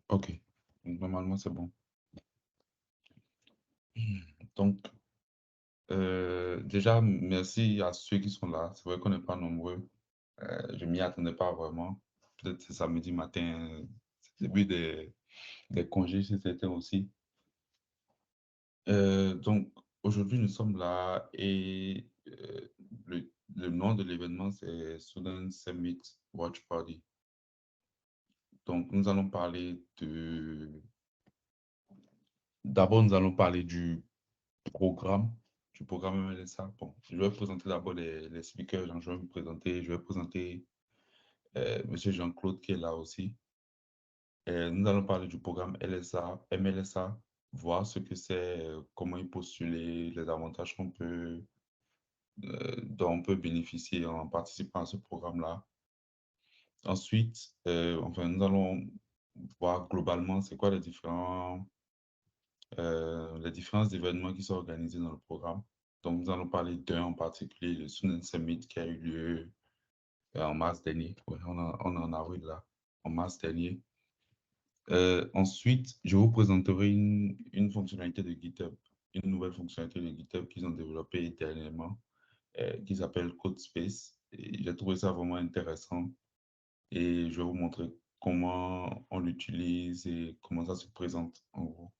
OK. Normalement, c'est bon. Donc, déjà, merci à ceux qui sont là. C'est vrai qu'on n'est pas nombreux. Je ne m'y attendais pas vraiment. Peut-être c'est samedi matin, c'est le début des congés chez certains aussi. Donc, aujourd'hui, nous sommes là et le nom de l'événement, c'est Student Summit Watch Party. Donc, nous allons parler de... D'abord, nous allons parler du programme MLSA. Bon, je vais présenter d'abord les speakers. Donc, je vais me présenter. Je vais présenter Monsieur Jean-Claude qui est là aussi. Nous allons parler du programme LSA, MLSA, voir ce que c'est, comment y postuler, les avantages dont on peut bénéficier en participant à ce programme-là. Ensuite, enfin, nous allons voir globalement c'est quoi les différents événements qui sont organisés dans le programme. Donc, nous allons parler d'un en particulier, le Student Summit qui a eu lieu en mars dernier. Ouais, on est en avril là, en mars dernier. Ensuite, je vous présenterai une fonctionnalité de GitHub, une nouvelle fonctionnalité de GitHub qu'ils ont développée dernièrement, qui s'appelle CodeSpace. Et j'ai trouvé ça vraiment intéressant et je vais vous montrer comment on l'utilise et comment ça se présente en gros.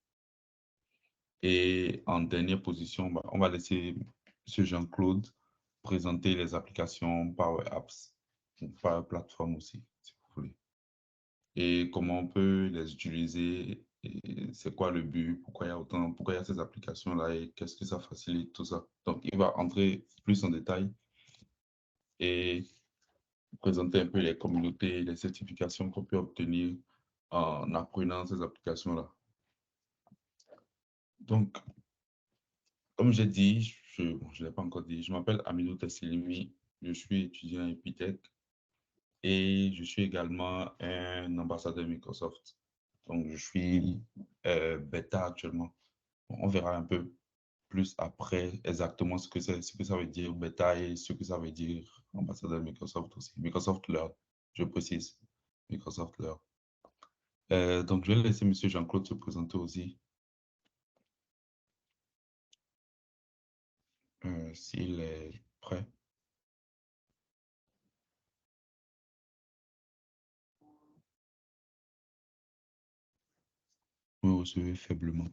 Et en dernière position, on va laisser M. Jean-Claude présenter les applications Power Apps, Power Platform aussi, si vous voulez. Et comment on peut les utiliser, et c'est quoi le but, pourquoi il y a ces applications-là et qu'est-ce que ça facilite, tout ça. Donc, il va entrer plus en détail et présenter un peu les communautés, les certifications qu'on peut obtenir en apprenant ces applications-là. Donc, comme j'ai dit, je ne l'ai pas encore dit, je m'appelle Amidou Tessilimi, je suis étudiant à Epitech et je suis également un ambassadeur Microsoft. Donc, je suis bêta actuellement. On verra un peu plus après exactement ce que ça veut dire bêta et ce que ça veut dire ambassadeur Microsoft aussi. Microsoft Learn, je précise. Microsoft Learn. Donc, je vais laisser M. Jean-Claude se présenter aussi, s'il est prêt. Vous me recevez faiblement.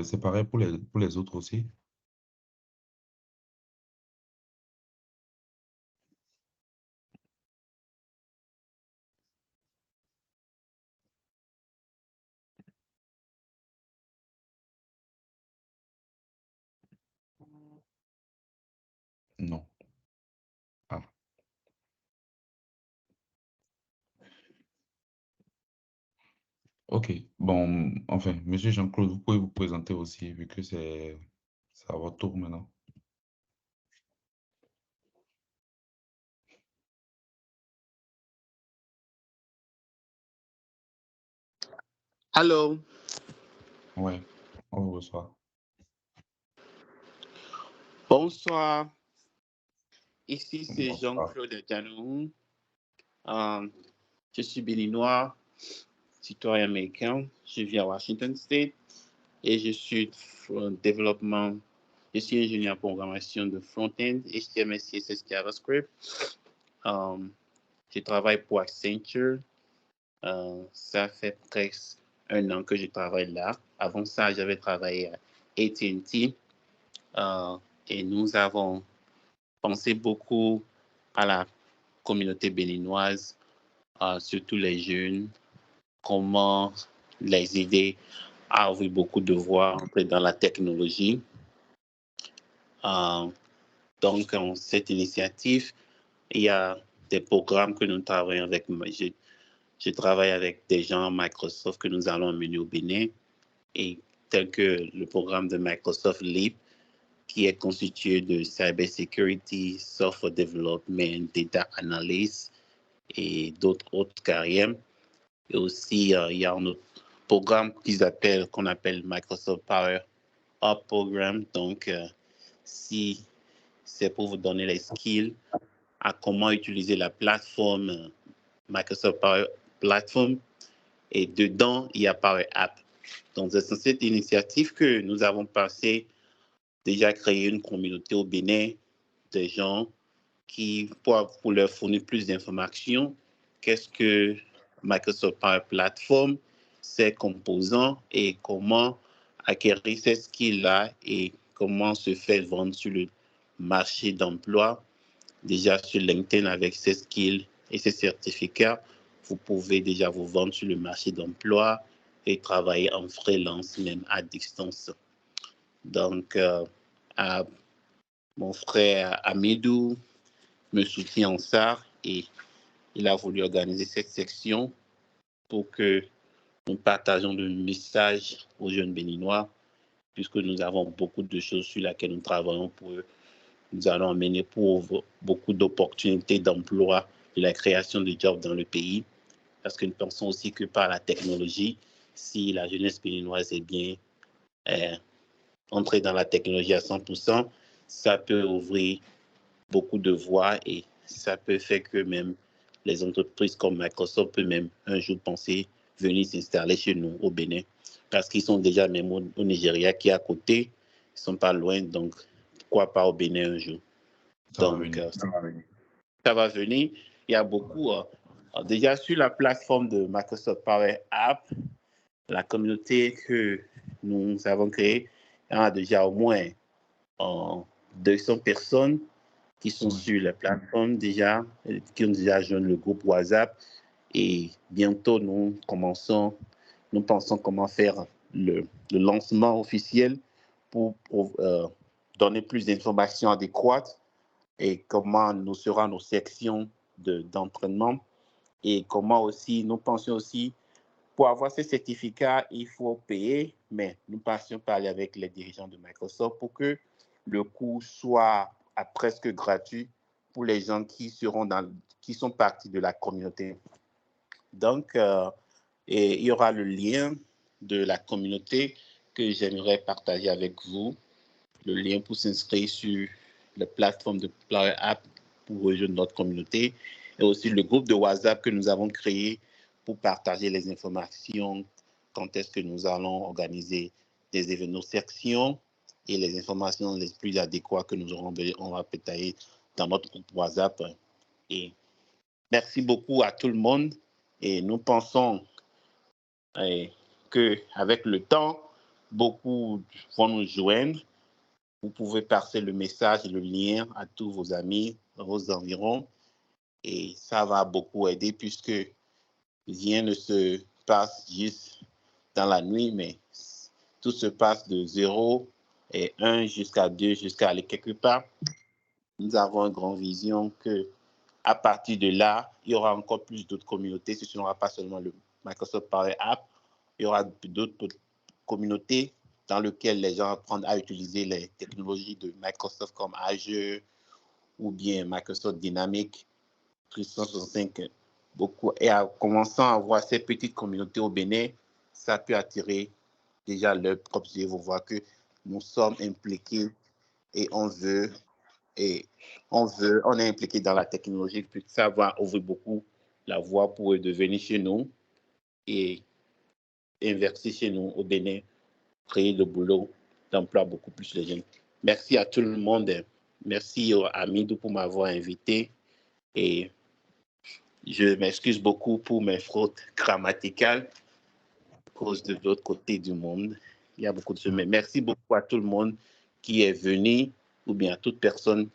C'est pareil pour les autres aussi? Non. Ah. OK. Bon, enfin, Monsieur Jean-Claude, vous pouvez vous présenter aussi, vu que c'est à votre tour maintenant. Allô, Ouais, on vous reçoit. bonsoir. Ici, c'est Bonsoir. Jean-Claude Dianou. Je suis béninois, citoyen américain. Je vis à Washington State et je suis développement. Je suis ingénieur en programmation de front-end, HTML, CSS, JavaScript. Je travaille pour Accenture. Ça fait presque 1 an que je travaille là. Avant ça, j'avais travaillé à AT&T et nous avons pensé beaucoup à la communauté béninoise, surtout les jeunes, comment les aider à ouvrir beaucoup de voies, entrer dans la technologie. Donc, en cette initiative, il y a des programmes que nous travaillons avec. Je travaille avec des gens Microsoft que nous allons mener au Bénin, et tel que le programme de Microsoft Leap, qui est constitué de cybersecurity, software development, data analysis et d'autres autres carrières. Et aussi, il y a un autre programme qu'on appelle Microsoft Power Up Programme. Donc, si c'est pour vous donner les skills à comment utiliser la plateforme Microsoft Power Platform. Et dedans, il y a Power App. Donc, c'est dans cette initiative que nous avons pensé déjà créer une communauté au Bénin des gens qui, pour leur fournir plus d'informations, qu'est-ce que Microsoft Power Platform, ses composants et comment acquérir ces skills-là et comment se faire vendre sur le marché d'emploi. Déjà sur LinkedIn avec ces skills et ces certificats, vous pouvez déjà vous vendre sur le marché d'emploi et travailler en freelance, même à distance. Donc, mon frère Amidou me soutient en ça et il a voulu organiser cette section pour que nous partageons le message aux jeunes béninois, puisque nous avons beaucoup de choses sur lesquelles nous travaillons pour eux. Nous allons amener pour beaucoup d'opportunités d'emploi, de la création de jobs dans le pays, parce que nous pensons aussi que par la technologie, si la jeunesse béninoise est bien entrée dans la technologie à 100%, ça peut ouvrir beaucoup de voies et ça peut faire que même les entreprises comme Microsoft peuvent même un jour penser venir s'installer chez nous au Bénin, parce qu'ils sont déjà même au Nigeria qui est à côté, ils ne sont pas loin, donc pourquoi pas au Bénin un jour. Donc, ça va venir. Ça va venir. Il y a beaucoup. Déjà sur la plateforme de Microsoft Power App, la communauté que nous avons créée, il y a déjà au moins 200 personnes qui sont sur la plateforme déjà, qui ont déjà joint le groupe WhatsApp. Et bientôt, nous pensons comment faire le lancement officiel pour donner plus d'informations adéquates et comment nous seront nos sections d'entraînement et comment aussi, nous pensions aussi, pour avoir ces certificats, il faut payer, mais nous pensions parler avec les dirigeants de Microsoft pour que le cours soit à presque gratuit pour les gens qui sont partie de la communauté. Donc, et il y aura le lien de la communauté que j'aimerais partager avec vous, le lien pour s'inscrire sur la plateforme de Power App pour rejoindre notre communauté et aussi le groupe de WhatsApp que nous avons créé pour partager les informations, quand est-ce que nous allons organiser des événements sections et les informations les plus adéquates que nous aurons, on va partager dans notre groupe WhatsApp. Et merci beaucoup à tout le monde et nous pensons qu'avec le temps, beaucoup vont nous joindre. Vous pouvez passer le message et le lien à tous vos amis, vos environs, et ça va beaucoup aider puisque rien ne se passe juste dans la nuit, mais tout se passe de 0 et 1 jusqu'à 2, jusqu'à aller quelque part. Nous avons une grande vision que à partir de là, il y aura encore plus d'autres communautés. Ce ne sera pas seulement le Microsoft Power App, il y aura d'autres communautés dans lesquelles les gens apprennent à utiliser les technologies de Microsoft comme Azure ou bien Microsoft Dynamics 365. Beaucoup. Et en commençant à voir ces petites communautés au Bénin, ça peut attirer déjà leur propre yeux. Vous voyez que nous sommes impliqués et on est impliqué dans la technologie, puis ça va ouvrir beaucoup la voie pour eux de venir chez nous et investir chez nous au Bénin, créer le boulot d'emploi beaucoup plus les jeunes. Merci à tout le monde. Merci à Amidou pour m'avoir invité et je m'excuse beaucoup pour mes fautes grammaticales à cause de l'autre côté du monde. Il y a beaucoup de choses, mais merci beaucoup à tout le monde qui est venu ou bien à toute personne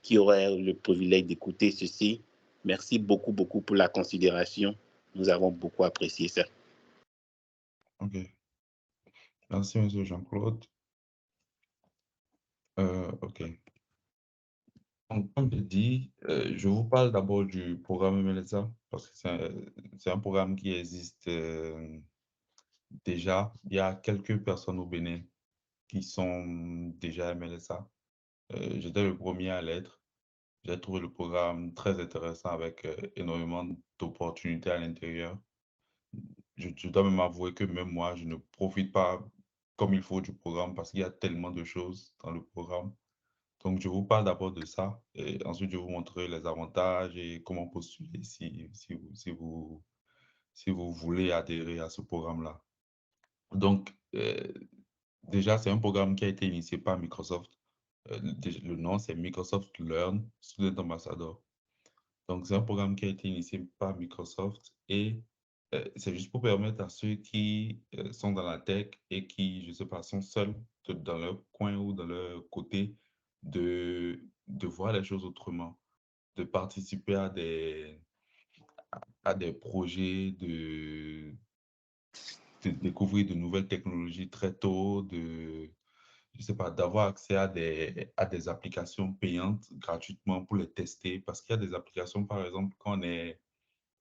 qui aurait le privilège d'écouter ceci. Merci beaucoup, beaucoup pour la considération. Nous avons beaucoup apprécié ça. OK. Merci, M. Jean-Claude. OK. Donc, comme je dis, je vous parle d'abord du programme MLSA parce que c'est un programme qui existe déjà. Il y a quelques personnes au Bénin qui sont déjà MLSA. J'étais le premier à l'être. J'ai trouvé le programme très intéressant avec énormément d'opportunités à l'intérieur. Je dois même avouer que même moi, je ne profite pas comme il faut du programme parce qu'il y a tellement de choses dans le programme. Donc, je vous parle d'abord de ça et ensuite, je vous montrerai les avantages et comment postuler si vous voulez adhérer à ce programme-là. Donc, déjà, c'est un programme qui a été initié par Microsoft. Le nom, c'est Microsoft Learn Student Ambassador. Donc, c'est un programme qui a été initié par Microsoft et c'est juste pour permettre à ceux qui sont dans la tech et qui, je ne sais pas, sont seuls dans leur coin ou dans leur côté de voir les choses autrement, de participer à des projets, de découvrir de nouvelles technologies très tôt, je sais pas, d'avoir accès à des applications payantes gratuitement pour les tester. Parce qu'il y a des applications, par exemple, quand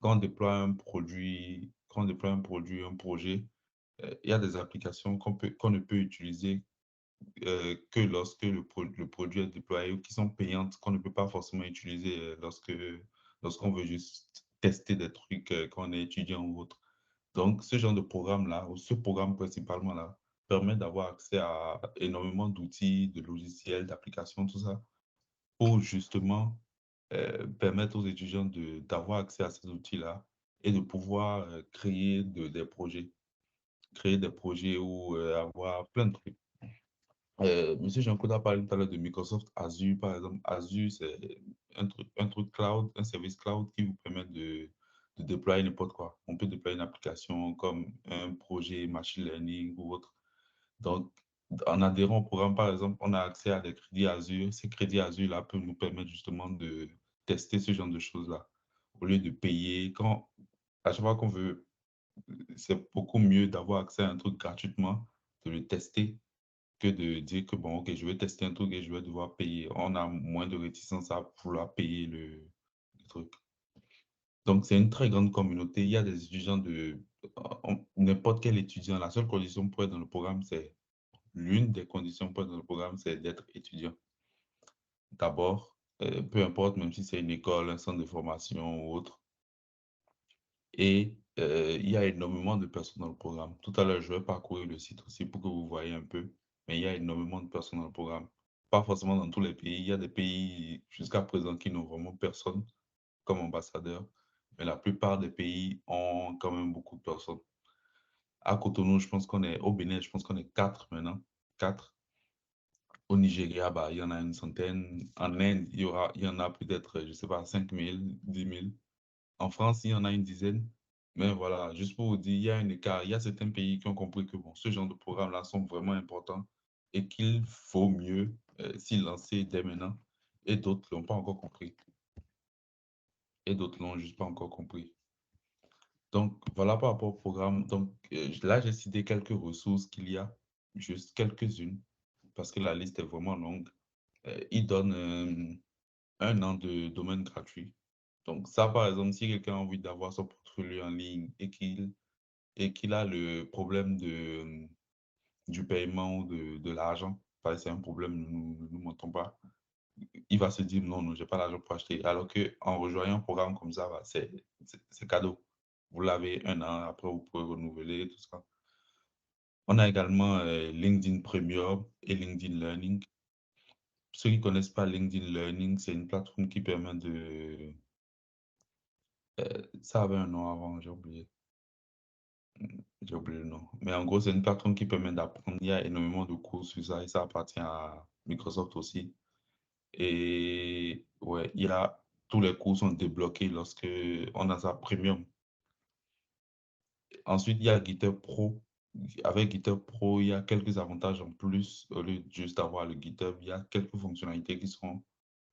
on déploie un produit, un projet, il y a des applications qu'on ne peut utiliser que lorsque le produit est déployé ou qui sont payantes, qu'on ne peut pas forcément utiliser lorsqu'on veut juste tester des trucs quand on est étudiant ou autre. Donc, ce genre de programme-là, ou ce programme principalement-là, permet d'avoir accès à énormément d'outils, de logiciels, d'applications, tout ça, pour justement permettre aux étudiants d'avoir accès à ces outils-là et de pouvoir créer des projets ou avoir plein de trucs. Monsieur Jean-Claude a parlé tout à l'heure de Microsoft Azure, par exemple. Azure, c'est un truc cloud, un service cloud qui vous permet de déployer n'importe quoi. On peut déployer une application comme un projet machine learning ou autre. Donc, en adhérant au programme, par exemple, on a accès à des crédits Azure. Ces crédits Azure-là peuvent nous permettre justement de tester ce genre de choses-là. Au lieu de payer, à chaque fois qu'on veut, c'est beaucoup mieux d'avoir accès à un truc gratuitement, de le tester que de dire que, bon, OK, je vais tester un truc et je vais devoir payer. On a moins de réticence à vouloir payer le truc. Donc, c'est une très grande communauté. Il y a des étudiants n'importe quel étudiant. La seule condition pour être dans le programme, l'une des conditions pour être dans le programme, c'est d'être étudiant. D'abord, peu importe, même si c'est une école, un centre de formation ou autre. Et il y a énormément de personnes dans le programme. Tout à l'heure, je vais parcourir le site aussi pour que vous voyez un peu. Mais il y a énormément de personnes dans le programme. Pas forcément dans tous les pays. Il y a des pays jusqu'à présent qui n'ont vraiment personne comme ambassadeur. Mais la plupart des pays ont quand même beaucoup de personnes. À Cotonou, je pense qu'on est, au Bénin, je pense qu'on est 4 maintenant. 4. Au Nigeria, bah, il y en a une centaine. En Inde, il y en a peut-être, je ne sais pas, 5 000, 10 000. En France, il y en a une dizaine. Mais voilà, juste pour vous dire, il y a un écart. Il y a certains pays qui ont compris que bon, ce genre de programmes-là sont vraiment importants et qu'il faut mieux s'y lancer dès maintenant. Et d'autres ne l'ont pas encore compris. Et d'autres ne l'ont juste pas encore compris. Donc, voilà par rapport au programme. Donc, là, j'ai cité quelques ressources qu'il y a, juste quelques-unes, parce que la liste est vraiment longue. Il donne 1 an de domaine gratuit. Donc, ça, par exemple, si quelqu'un a envie d'avoir son portfolio en ligne et qu'il a le problème du paiement ou de l'argent, parce que c'est un problème, nous ne montons pas, il va se dire non, non, je n'ai pas l'argent pour acheter. Alors qu'en rejoignant un programme comme ça, bah, c'est cadeau. Vous l'avez 1 an, après vous pouvez renouveler, tout ça. On a également LinkedIn Premium et LinkedIn Learning. Ceux qui ne connaissent pas LinkedIn Learning, c'est une plateforme qui permet de... ça avait un nom avant, j'ai oublié. J'ai oublié le nom. Mais en gros, c'est une plateforme qui permet d'apprendre. Il y a énormément de cours sur ça et ça appartient à Microsoft aussi. Et ouais, tous les cours sont débloqués lorsque on a ça premium. Ensuite, il y a GitHub Pro. Avec GitHub Pro, il y a quelques avantages en plus. Au lieu de juste avoir le GitHub, il y a quelques fonctionnalités qui seront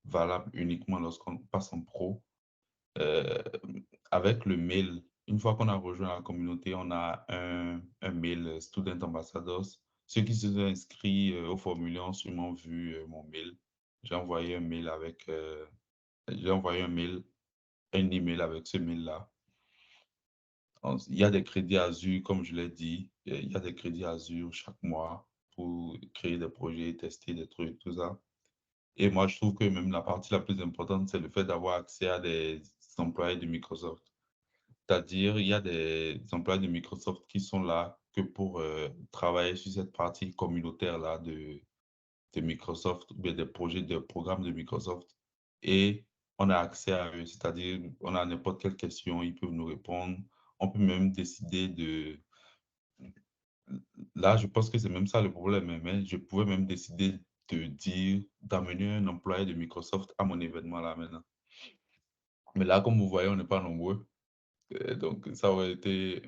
valables uniquement lorsqu'on passe en pro. Euh, Avec le mail, une fois qu'on a rejoint la communauté, on a un mail Student Ambassadors. Ceux qui se sont inscrits au formulaire ont sûrement vu mon mail. J'ai envoyé un mail j'ai envoyé un email avec ce mail-là. Il y a des crédits Azure, comme je l'ai dit. Il y a des crédits Azure chaque mois pour créer des projets, tester des trucs, tout ça. Et moi, je trouve que même la partie la plus importante, c'est le fait d'avoir accès à des employés de Microsoft. C'est-à-dire, il y a des employés de Microsoft qui sont là que pour travailler sur cette partie communautaire-là de Microsoft ou bien des projets, des programmes de Microsoft et on a accès à eux, c'est-à-dire on a n'importe quelle question, ils peuvent nous répondre. On peut même décider de... Là, je pense que c'est même ça le problème, hein, mais je pouvais même décider de dire, d'amener un employé de Microsoft à mon événement là maintenant. Mais là, comme vous voyez, on n'est pas nombreux. Donc, ça aurait été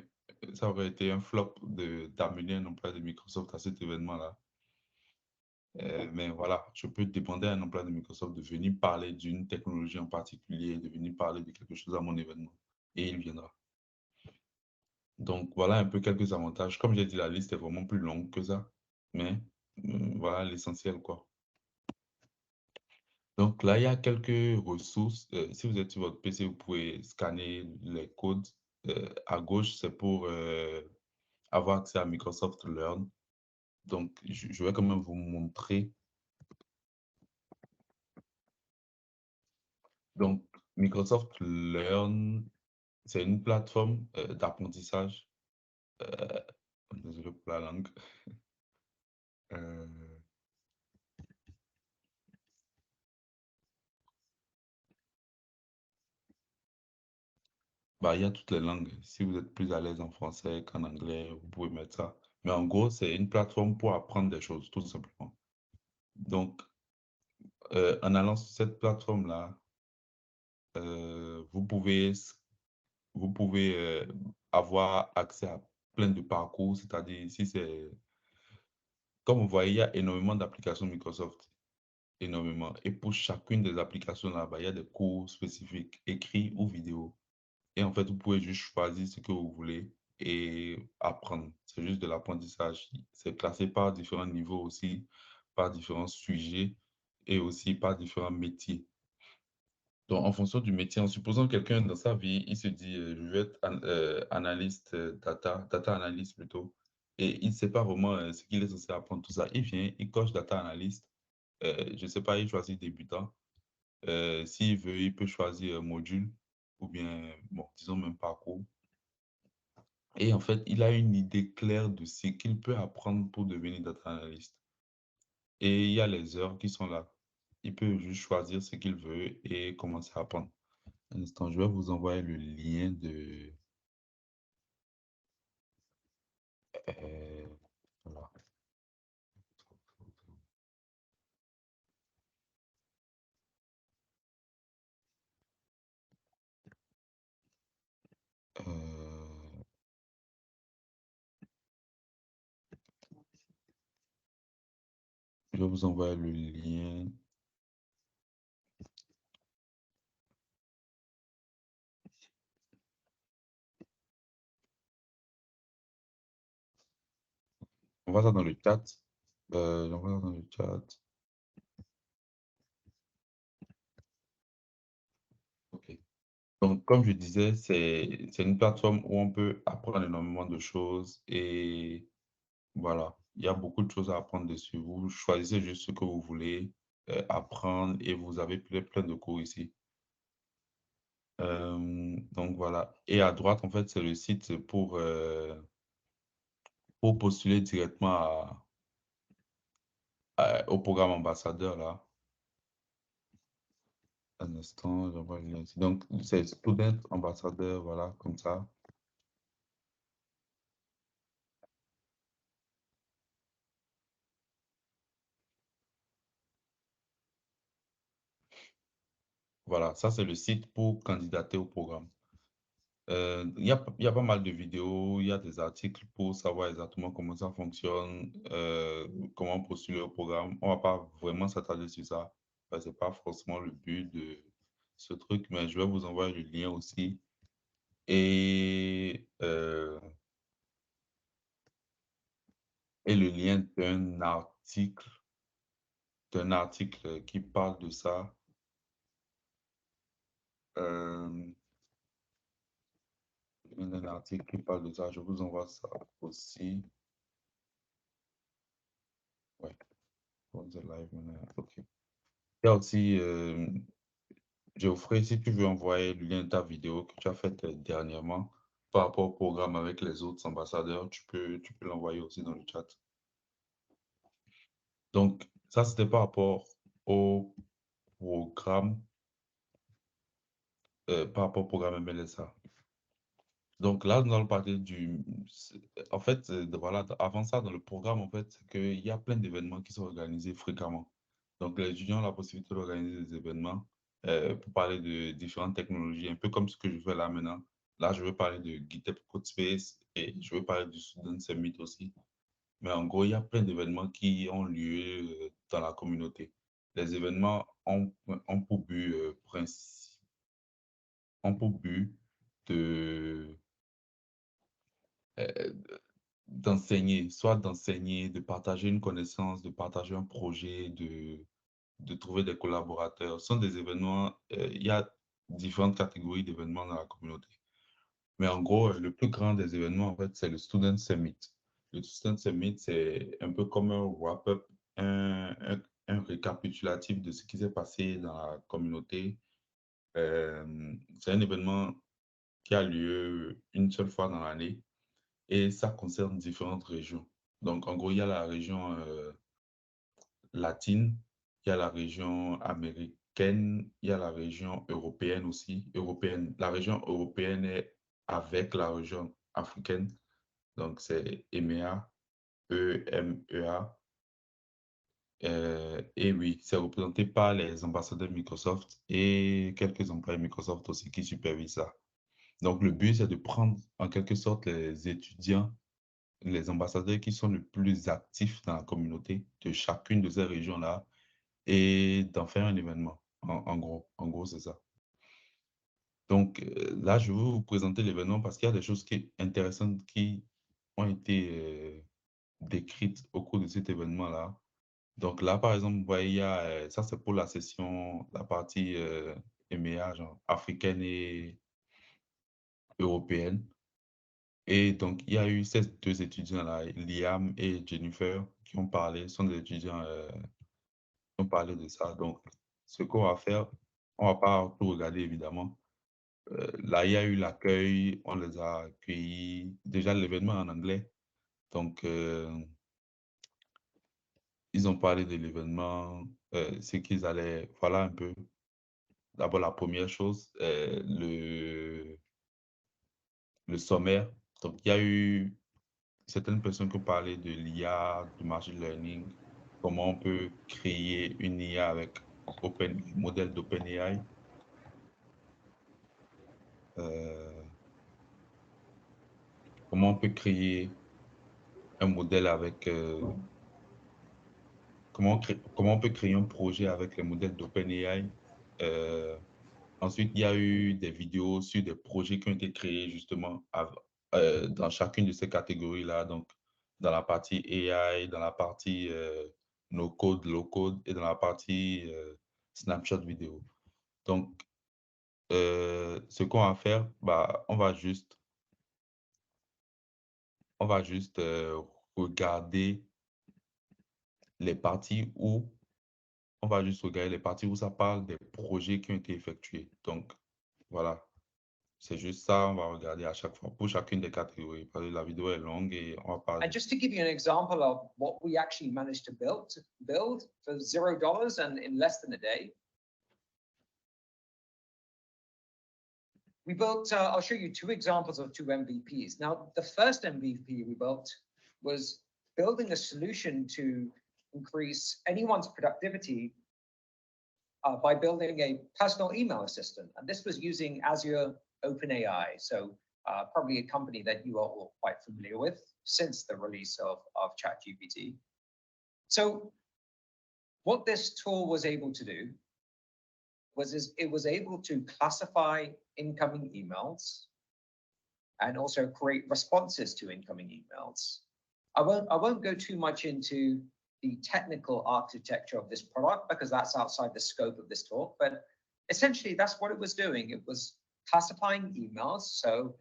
un flop d'amener un employé de Microsoft à cet événement-là. Mais voilà, je peux demander à un employé de Microsoft de venir parler d'une technologie en particulier, de venir parler de quelque chose à mon événement. Et il viendra. Donc, voilà un peu quelques avantages. Comme j'ai dit, la liste est vraiment plus longue que ça. Mais voilà l'essentiel, quoi. Donc là, il y a quelques ressources. Si vous êtes sur votre PC, vous pouvez scanner les codes. À gauche, c'est pour avoir accès à Microsoft Learn. Donc, je vais quand même vous montrer. Donc, Microsoft Learn, c'est une plateforme d'apprentissage. Désolé pour la langue. Euh, Bah, il y a toutes les langues. Si vous êtes plus à l'aise en français qu'en anglais, vous pouvez mettre ça. Mais en gros, c'est une plateforme pour apprendre des choses, tout simplement. Donc, en allant sur cette plateforme-là, vous pouvez, avoir accès à plein de parcours, c'est-à-dire ici, c'est, comme vous voyez, il y a énormément d'applications Microsoft, énormément. Et pour chacune des applications là-bas, il y a des cours spécifiques, écrits ou vidéo. Et en fait, vous pouvez juste choisir ce que vous voulez et apprendre. C'est juste de l'apprentissage. C'est classé par différents niveaux aussi, par différents sujets et aussi par différents métiers. Donc, en fonction du métier, en supposant quelqu'un dans sa vie, il se dit, je vais être analyste data analyst plutôt, et il ne sait pas vraiment ce qu'il est censé apprendre, tout ça. Il vient, il coche data analyst, je ne sais pas, il choisit débutant. S'il veut, il peut choisir module ou bien, bon, disons même parcours. Et en fait, il a une idée claire de ce qu'il peut apprendre pour devenir data analyst. Et il y a les heures qui sont là. Il peut juste choisir ce qu'il veut et commencer à apprendre. Un instant, je vais vous envoyer le lien de... voilà. Euh, je vais vous envoyer le lien. On va ça dans le chat. J'envoie ça dans le chat. OK. Donc, comme je disais, c'est une plateforme où on peut apprendre énormément de choses et voilà, il y a beaucoup de choses à apprendre dessus. Vous choisissez juste ce que vous voulez apprendre et vous avez plein de cours ici. Donc voilà. Et à droite, en fait, c'est le site pour postuler directement au programme ambassadeur là. Un instant, j'envoie le lien ici. Donc, c'est student ambassadeur, voilà, comme ça. Voilà, ça c'est le site pour candidater au programme. Il y a pas mal de vidéos, il y a des articles pour savoir exactement comment ça fonctionne, comment postuler au programme. On va pas vraiment s'attarder sur ça, parce que c'est pas forcément le but de ce truc, mais je vais vous envoyer le lien aussi. Et, et le lien d'un article qui parle de ça. Euh, un article qui parle de ça, je vous envoie ça aussi. Ouais, on the live maintenant. OK. Il y a aussi, Geoffrey, si tu veux envoyer le lien de ta vidéo que tu as faite dernièrement par rapport au programme avec les autres ambassadeurs, tu peux l'envoyer aussi dans le chat. Donc, Ça, c'était par rapport au programme, par rapport au programme MLSA. Donc là, nous allons parler du... En fait, voilà, avant ça, dans le programme, en fait, c'est qu'il y a plein d'événements qui sont organisés fréquemment. Donc les étudiants ont la possibilité d'organiser des événements pour parler de différentes technologies, un peu comme ce que je fais là maintenant. Là, je veux parler de GitHub Codespace et je veux parler du Student Summit aussi. Mais en gros, il y a plein d'événements qui ont lieu dans la communauté. Les événements ont pour but, ont pour but de euh, d'enseigner, soit d'enseigner, de partager une connaissance, de partager un projet, de trouver des collaborateurs. Ce sont des événements, il y a différentes catégories d'événements dans la communauté. Mais en gros, le plus grand des événements, en fait, c'est le Student Summit. Le Student Summit, c'est un peu comme un wrap-up, un récapitulatif de ce qui s'est passé dans la communauté. C'est un événement qui a lieu une seule fois dans l'année et ça concerne différentes régions. Donc, en gros, il y a la région latine, il y a la région américaine, il y a la région européenne aussi. Européenne. La région européenne est avec la région africaine. Donc, c'est EMEA, EMEA. Et oui, c'est représenté par les ambassadeurs Microsoft et quelques employés Microsoft aussi qui supervisent ça. Donc, le but, c'est de prendre en quelque sorte les étudiants, les ambassadeurs qui sont le plus actifs dans la communauté de chacune de ces régions-là et d'en faire un événement. En gros, c'est ça. Donc là, je vais vous présenter l'événement parce qu'il y a des choses intéressantes qui ont été décrites au cours de cet événement-là. Donc là, par exemple, vous voyez, ça c'est pour la session, la partie EMEA, genre africaine et européenne. Et donc, il y a eu ces deux étudiants-là, Liam et Jennifer, qui ont parlé, sont des étudiants qui ont parlé de ça. Donc, ce qu'on va faire, on ne va pas tout regarder évidemment. Là, il y a eu l'accueil, on les a accueillis. Déjà, l'événement en anglais. Donc, ils ont parlé de l'événement, ce qu'ils allaient. Voilà un peu. D'abord, la première chose, le sommaire. Donc, il y a eu certaines personnes qui ont parlé de l'IA, du machine learning, comment on peut créer une IA avec le modèle d'OpenAI. Euh, comment on peut créer un modèle avec comment on peut créer un projet avec les modèles d'OpenAI. Euh, Ensuite, il y a eu des vidéos sur des projets qui ont été créés justement dans chacune de ces catégories-là. Donc, dans la partie AI, dans la partie no-code, low-code et dans la partie snapshot vidéo. Donc, ce qu'on va faire, bah, on va juste regarder les parties où on va juste regarder les parties où ça parle des projets qui ont été effectués. Donc, voilà, c'est juste ça, on va regarder à chaque fois pour chacune des catégories. Parce que la vidéo est longue et on va parler. And just to give you an example of what we actually managed to build for $0 and in less than a day. We built, I'll show you two examples of two MVPs. Now, the first MVP we built was building a solution to increase anyone's productivity by building a personal email assistant. And this was using Azure OpenAI. So probably a company that you are all quite familiar with since the release of ChatGPT. So what this tool was able to do was it was able to classify incoming emails and also create responses to incoming emails. I won't go too much into the technical architecture of this product because that's outside the scope of this talk, but essentially that's what it was doing. It was classifying emails. So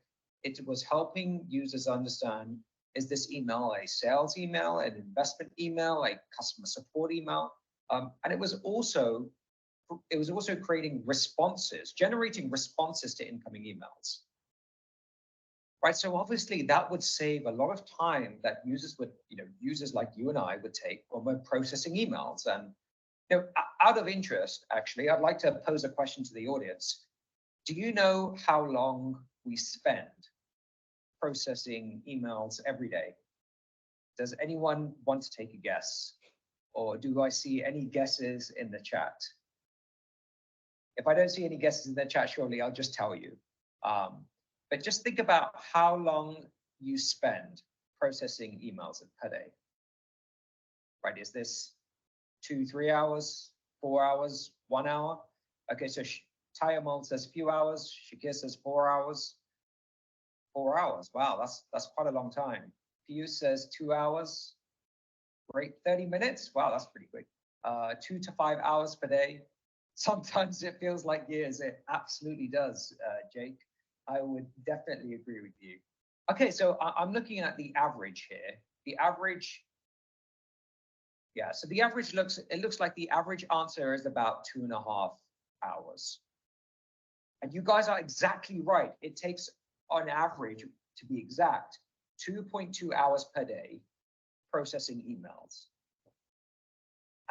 it was helping users understand, is this email a sales email, an investment email, a customer support email? And it was also creating responses, generating responses to incoming emails. right? So obviously that would save a lot of time that users would, users like you and I would take when we're processing emails. And out of interest, actually, I'd like to pose a question to the audience. Do you know how long we spend processing emails every day? Does anyone want to take a guess? Or do I see any guesses in the chat? If I don't see any guesses in the chat, surely I'll just tell you. But just think about how long you spend processing emails per day. Right, is this 2, 3 hours, 4 hours, 1 hour? Okay, so Tayamol says few hours, Shakir says 4 hours. 4 hours, wow, that's quite a long time. Pius says 2 hours. Great, 30 minutes, wow, that's pretty quick. 2 to 5 hours per day. Sometimes it feels like years, it absolutely does, Jake. I would definitely agree with you. Okay, so I'm looking at the average here. The average, yeah, so the average looks like the average answer is about 2.5 hours. And you guys are exactly right. It takes, on average, to be exact, 2.2 hours per day processing emails.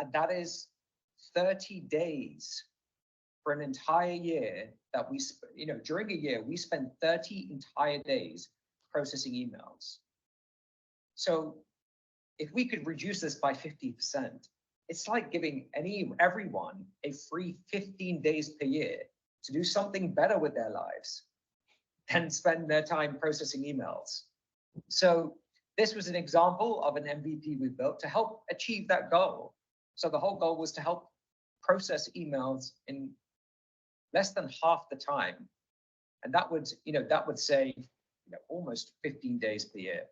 And that is 30 days for an entire year that we, during a year, we spend 30 entire days processing emails. So if we could reduce this by 50%, it's like giving everyone a free 15 days per year to do something better with their lives than spend their time processing emails. So this was an example of an MVP we built to help achieve that goal. So the whole goal was to help process emails in less than half the time. And that would, save almost 15 days per year.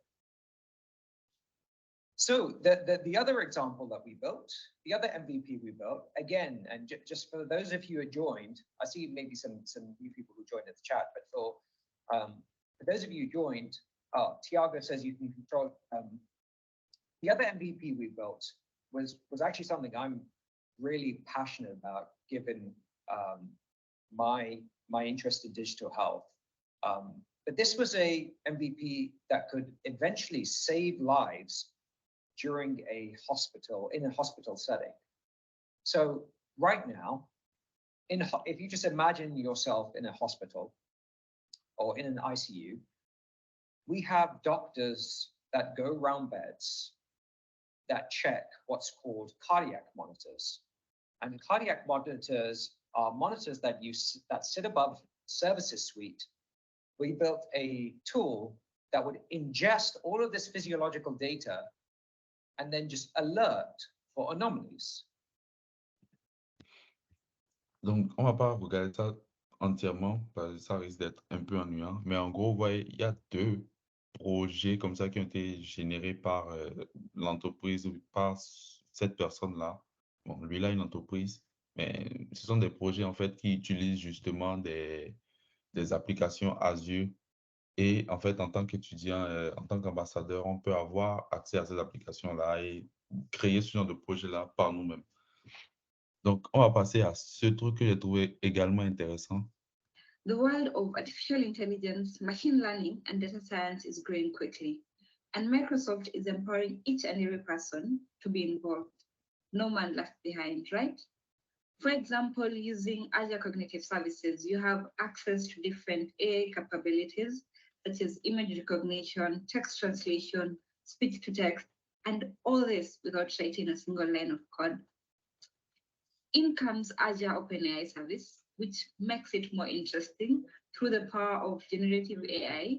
So the other example that we built, the other MVP we built, again, and just for those of you who joined, I see maybe some new people who joined in the chat, but for those of you who joined, Tiago says you can control. The other MVP we built was actually something I'm really passionate about, given my interest in digital health. But this was a MVP that could eventually save lives during in a hospital setting. So right now, if you just imagine yourself in a hospital or in an ICU, we have doctors that go around beds that check what's called cardiac monitors. And cardiac monitors are monitors that sit above services suite. We built a tool that would ingest all of this physiological data and then just alert for anomalies. Donc, on va pas regarder ça entièrement, parce que ça risque d'être un peu ennuyant. Mais en gros, vous voyez, il y a 2 projets comme ça qui ont été générés par l'entreprise ou par cette personne-là. Bon, lui, il a une entreprise, mais ce sont des projets, en fait, qui utilisent justement des applications Azure. Et en fait, en tant qu'étudiant, en tant qu'ambassadeur, on peut avoir accès à ces applications-là et créer ce genre de projet-là par nous-mêmes. Donc, on va passer à ce truc que j'ai trouvé également intéressant. The world of artificial intelligence, machine learning, and data science is growing quickly, and Microsoft is empowering each and every person to be involved. No man left behind, right? For example, using Azure Cognitive Services, you have access to different AI capabilities, such as image recognition, text translation, speech to text, and all this without writing a single line of code. In comes Azure OpenAI service, which makes it more interesting through the power of generative AI,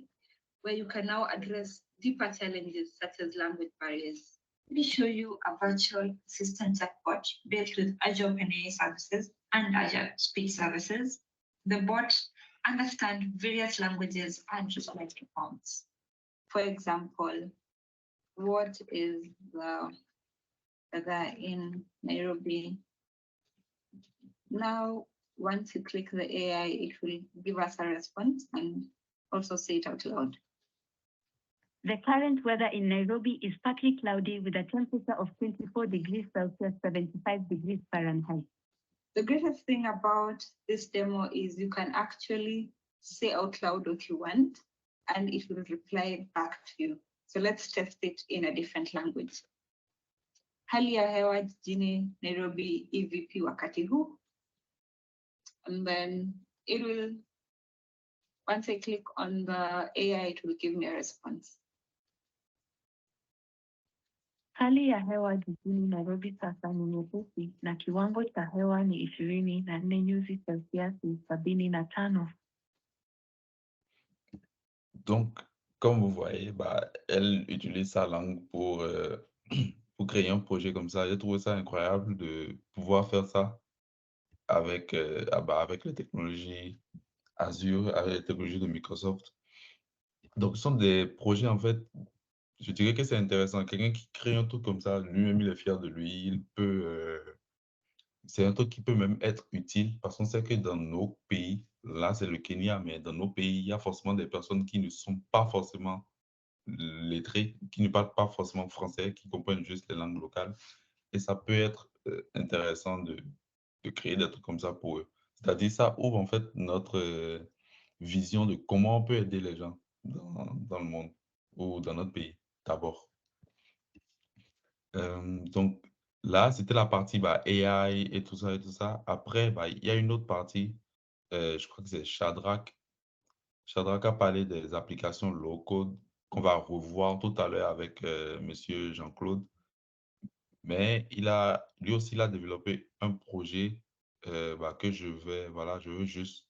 where you can now address deeper challenges such as language barriers. Let me show you a virtual assistant chatbot built with Azure OpenAI services and Azure Speech Services. The bot understands various languages and replies to prompts. For example, what is the weather in Nairobi? Now, once you click the AI, it will give us a response and also say it out loud. The current weather in Nairobi is partly cloudy with a temperature of 24 degrees Celsius, 75 degrees Fahrenheit. The greatest thing about this demo is you can actually say out loud what you want, and it will reply back to you. So let's test it in a different language. Hali ya hewa jijini Nairobi EVP wakati huu. And then it will, once I click on the AI, it will give me a response. Hali ya hewa jijini Nairobi sasa ni nyepesi na kiwango cha hewa ni 24 nyuzi Celsius 75. Donc, comme vous voyez, bah, elle utilise sa langue pour créer un projet comme ça. J'ai trouvé ça incroyable de pouvoir faire ça avec, avec les technologies Azure, avec les technologies de Microsoft. Donc, ce sont des projets, en fait, je dirais que c'est intéressant. Quelqu'un qui crée un truc comme ça, lui-même, il est fier de lui. Il peut, c'est un truc qui peut même être utile parce qu'on sait que dans nos pays, là, c'est le Kenya, mais dans nos pays, il y a forcément des personnes qui ne sont pas forcément lettrés, qui ne parlent pas forcément français, qui comprennent juste les langues locales. Et ça peut être intéressant de créer des trucs comme ça pour eux. C'est-à-dire, ça ouvre en fait notre vision de comment on peut aider les gens dans le monde ou dans notre pays, d'abord. Donc, là, c'était la partie AI et tout ça et tout ça. Après, il y a une autre partie, je crois que c'est Shadrach. Shadrach a parlé des applications low-code qu'on va revoir tout à l'heure avec Monsieur Jean-Claude. Mais lui aussi, il a développé un projet que je veux juste,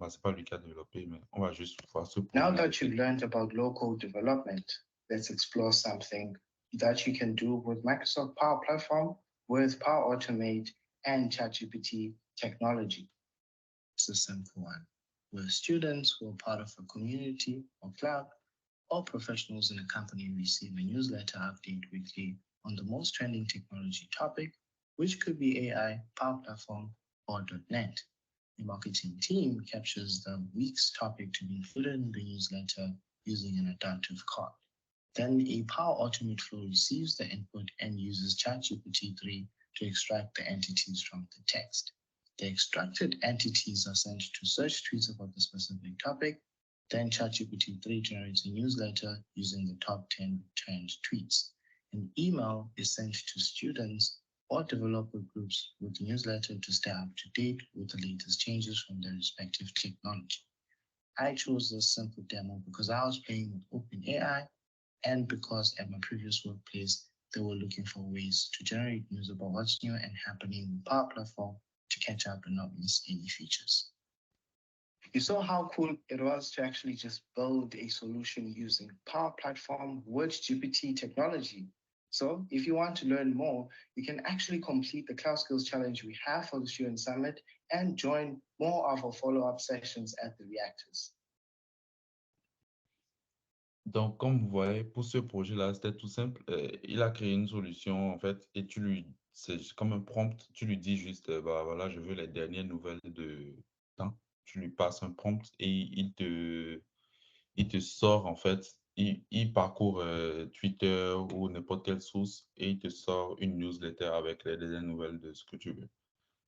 c'est pas lui qui a développé, mais on va juste voir ce projet. Now that you've learned about low-code development, let's explore something that you can do with Microsoft Power Platform with Power Automate and ChatGPT technology. It's a simple one, where students who are part of a community or club or professionals in a company receive a newsletter update weekly on the most trending technology topic, which could be AI, Power Platform, or .NET. The marketing team captures the week's topic to be included in the newsletter using an adaptive card. Then a Power Automate flow receives the input and uses ChatGPT 3 to extract the entities from the text. The extracted entities are sent to search tweets about the specific topic. Then ChatGPT 3 generates a newsletter using the top 10 trend tweets. An email is sent to students or developer groups with the newsletter to stay up to date with the latest changes from their respective technology. I chose this simple demo because I was playing with OpenAI and because at my previous workplace, they were looking for ways to generate news about what's new and happening with Power Platform to catch up and not miss any features. You saw how cool it was to actually just build a solution using Power Platform with GPT technology. So if you want to learn more, you can actually complete the Cloud Skills Challenge we have for the Student Summit and join more of our follow-up sessions at the reactors. Donc, comme vous voyez, pour ce projet-là, c'était tout simple. Il a créé une solution, en fait, et c'est comme un prompt, tu lui dis juste, voilà, je veux les dernières nouvelles de temps. Tu lui passes un prompt et il te sort, en fait, il parcourt Twitter ou n'importe quelle source et il te sort une newsletter avec les dernières nouvelles de ce que tu veux.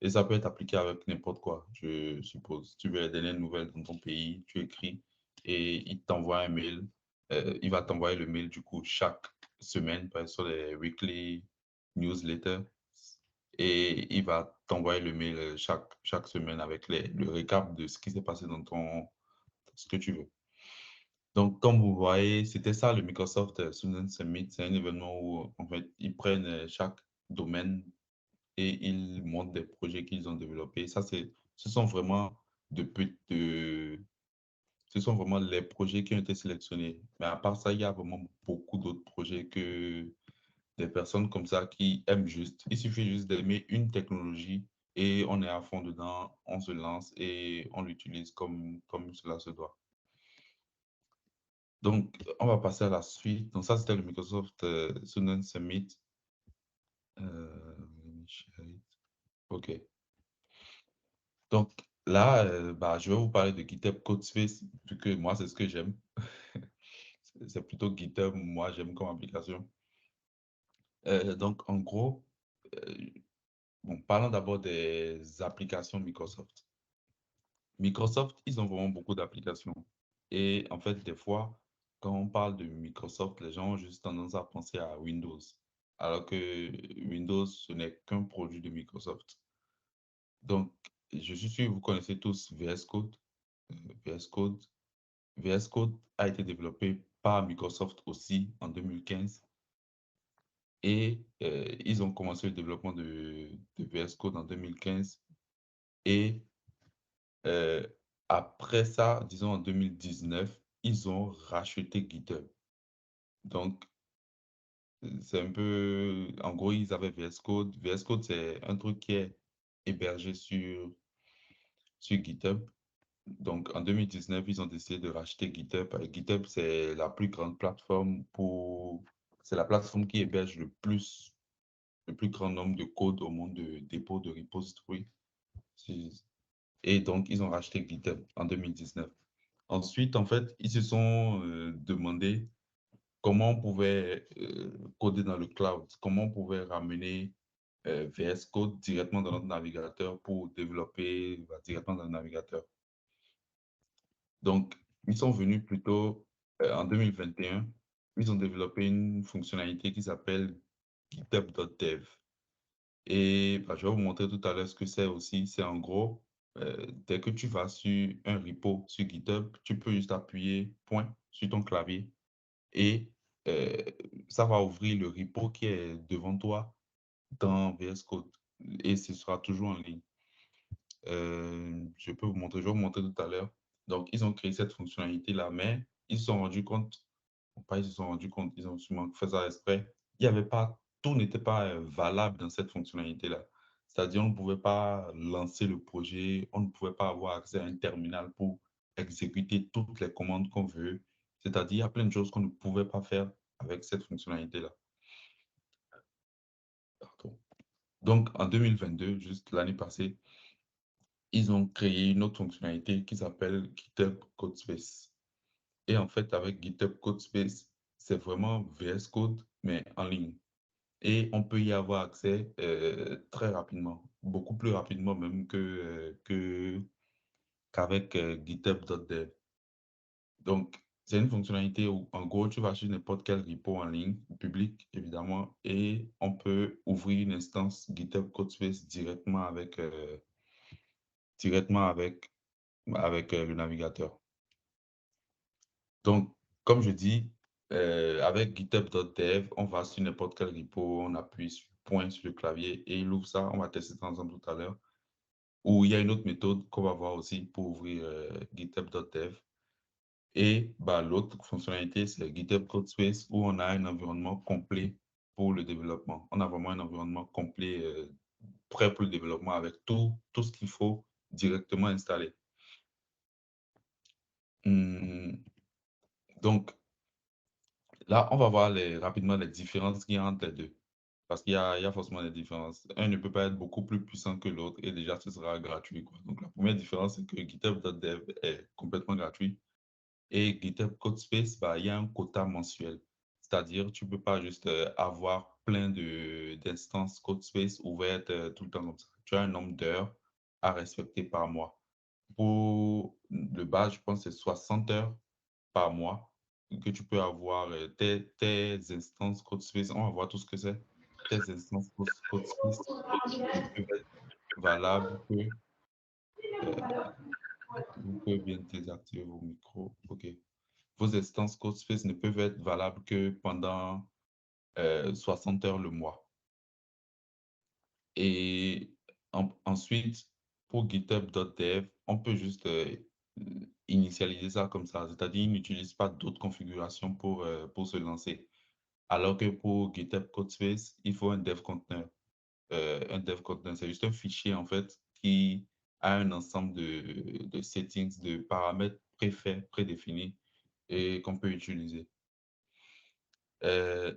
Et ça peut être appliqué avec n'importe quoi, je suppose. Tu veux les dernières nouvelles dans ton pays, tu écris et il t'envoie un mail. Il va t'envoyer le mail du coup chaque semaine, par exemple, sur les weekly newsletters. Et il va t'envoyer le mail chaque semaine avec le récap de ce qui s'est passé dans ce que tu veux. Donc, comme vous voyez, c'était ça le Microsoft Student Summit. C'est un événement où, en fait, ils prennent chaque domaine et ils montrent des projets qu'ils ont développés. Ce sont vraiment ce sont vraiment les projets qui ont été sélectionnés. Mais à part ça, il y a vraiment beaucoup d'autres projets que des personnes comme ça qui aiment juste. Il suffit juste d'aimer une technologie et on est à fond dedans, on se lance et on l'utilise comme cela se doit. Donc, on va passer à la suite. Donc, ça, c'était le Microsoft Student Summit. OK. Donc, là, je vais vous parler de GitHub Codespace, vu que moi, c'est ce que j'aime. C'est plutôt GitHub, moi, j'aime comme application. Donc, en gros, parlons d'abord des applications Microsoft. Microsoft, ils ont vraiment beaucoup d'applications. Et en fait, des fois, quand on parle de Microsoft, les gens ont juste tendance à penser à Windows, alors que Windows, ce n'est qu'un produit de Microsoft. Donc, je suis sûr que vous connaissez tous VS Code. VS Code. VS Code a été développé par Microsoft aussi en 2015. Et ils ont commencé le développement de VS Code en 2015. Et euh, après ça, disons en 2019, ils ont racheté GitHub. Donc, c'est un peu... En gros, ils avaient VS Code. VS Code, c'est un truc qui est hébergé sur GitHub. Donc, en 2019, ils ont décidé de racheter GitHub. GitHub, c'est la plus grande plateforme pour... C'est la plateforme qui héberge le plus grand nombre de codes au monde de dépôt de repository. Et donc, ils ont racheté GitHub en 2019. Ensuite, en fait, ils se sont demandé comment on pouvait coder dans le cloud, comment on pouvait ramener VS Code directement dans notre navigateur pour développer directement dans le navigateur. Donc, ils sont venus plutôt en 2021, ils ont développé une fonctionnalité qui s'appelle github.dev. Et je vais vous montrer tout à l'heure ce que c'est aussi. C'est en gros, dès que tu vas sur un repo sur GitHub, tu peux juste appuyer point sur ton clavier et euh, ça va ouvrir le repo qui est devant toi dans VS Code et ce sera toujours en ligne. Je peux vous montrer, je vais vous montrer tout à l'heure. Donc, ils ont créé cette fonctionnalité-là, mais ils se sont rendus compte, pas ils se sont rendus compte, ils ont sûrement fait ça exprès, il y avait pas, tout n'était pas valable dans cette fonctionnalité-là. C'est-à-dire, on ne pouvait pas lancer le projet, on ne pouvait pas avoir accès à un terminal pour exécuter toutes les commandes qu'on veut. C'est-à-dire, il y a plein de choses qu'on ne pouvait pas faire avec cette fonctionnalité-là. Pardon. Donc, en 2022, juste l'année passée, ils ont créé une autre fonctionnalité qui s'appelle GitHub Codespace. Et en fait, avec GitHub Codespace, c'est vraiment VS Code, mais en ligne. Et on peut y avoir accès très rapidement, beaucoup plus rapidement même qu'avec GitHub.dev. Donc, c'est une fonctionnalité où, en gros, tu vas sur n'importe quel repo en ligne, public évidemment, et on peut ouvrir une instance GitHub Codespace directement avec le navigateur. Donc, comme je dis, avec github.dev, on va sur n'importe quel repo, on appuie sur point sur le clavier et il ouvre ça. On va tester ça ensemble tout à l'heure. Ou il y a une autre méthode qu'on va voir aussi pour ouvrir github.dev. Et l'autre fonctionnalité, c'est GitHub Codespace où on a un environnement complet pour le développement. On a vraiment un environnement complet prêt pour le développement avec tout ce qu'il faut directement installer. Donc, là, on va voir rapidement les différences qu'il y a entre les deux. Parce qu'il y a forcément des différences. Un ne peut pas être beaucoup plus puissant que l'autre et déjà, ce sera gratuit, quoi. Donc, la première différence, c'est que GitHub.dev est complètement gratuit. Et GitHub Codespace, il y a un quota mensuel. C'est-à-dire, tu ne peux pas juste avoir plein d'instances Codespace ouvertes tout le temps comme ça. Tu as un nombre d'heures à respecter par mois. Pour le bas, je pense que c'est 60 heures par mois que tu peux avoir tes instances Codespace. On va voir tout ce que c'est. Tes instances Codespace ne peuvent être valables que... vous pouvez bien désactiver vos micros. OK. Vos instances Codespace ne peuvent être valables que pendant 60 heures le mois. Et ensuite, pour github.dev, on peut juste initialiser ça comme ça. C'est-à-dire, il n'utilise pas d'autres configurations pour se lancer. Alors que pour GitHub Codespace, il faut un dev container. Un dev container, c'est juste un fichier en fait qui a un ensemble de settings, de paramètres préfaits, prédéfinis et qu'on peut utiliser.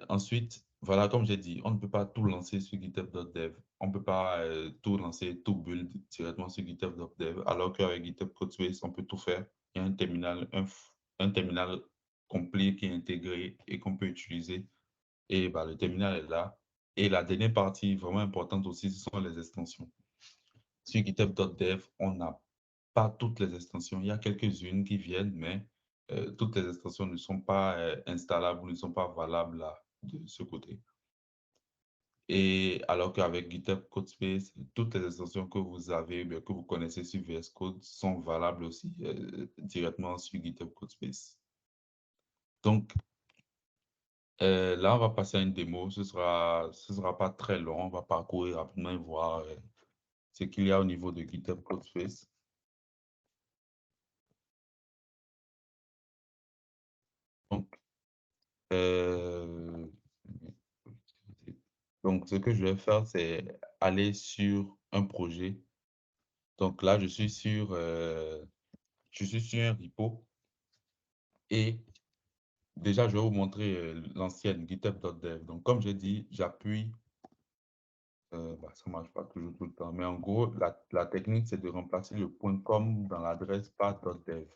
Ensuite, voilà, comme j'ai dit, on ne peut pas tout lancer sur github.dev. On ne peut pas tout lancer, tout build directement sur github.dev, alors qu'avec GitHub Codespace, on peut tout faire. Il y a un terminal complet qui est intégré et qu'on peut utiliser. Et le terminal est là. Et la dernière partie vraiment importante aussi, ce sont les extensions. Sur github.dev, on n'a pas toutes les extensions. Il y a quelques-unes qui viennent, mais toutes les extensions ne sont pas installables, ne sont pas valables là, de ce côté. Et alors qu'avec GitHub Codespace, toutes les extensions que vous avez, que vous connaissez sur VS Code sont valables aussi directement sur GitHub Codespace. Donc, là, on va passer à une démo. Ce sera pas très long. On va parcourir rapidement et voir ce qu'il y a au niveau de GitHub Codespace. Donc, ce que je vais faire, c'est aller sur un projet. Donc là, je suis sur un repo et déjà, je vais vous montrer l'ancienne github.dev. Donc, comme j'ai dit, j'appuie. Ça ne marche pas toujours tout le temps. Mais en gros, la technique, c'est de remplacer le .com dans l'adresse par .dev.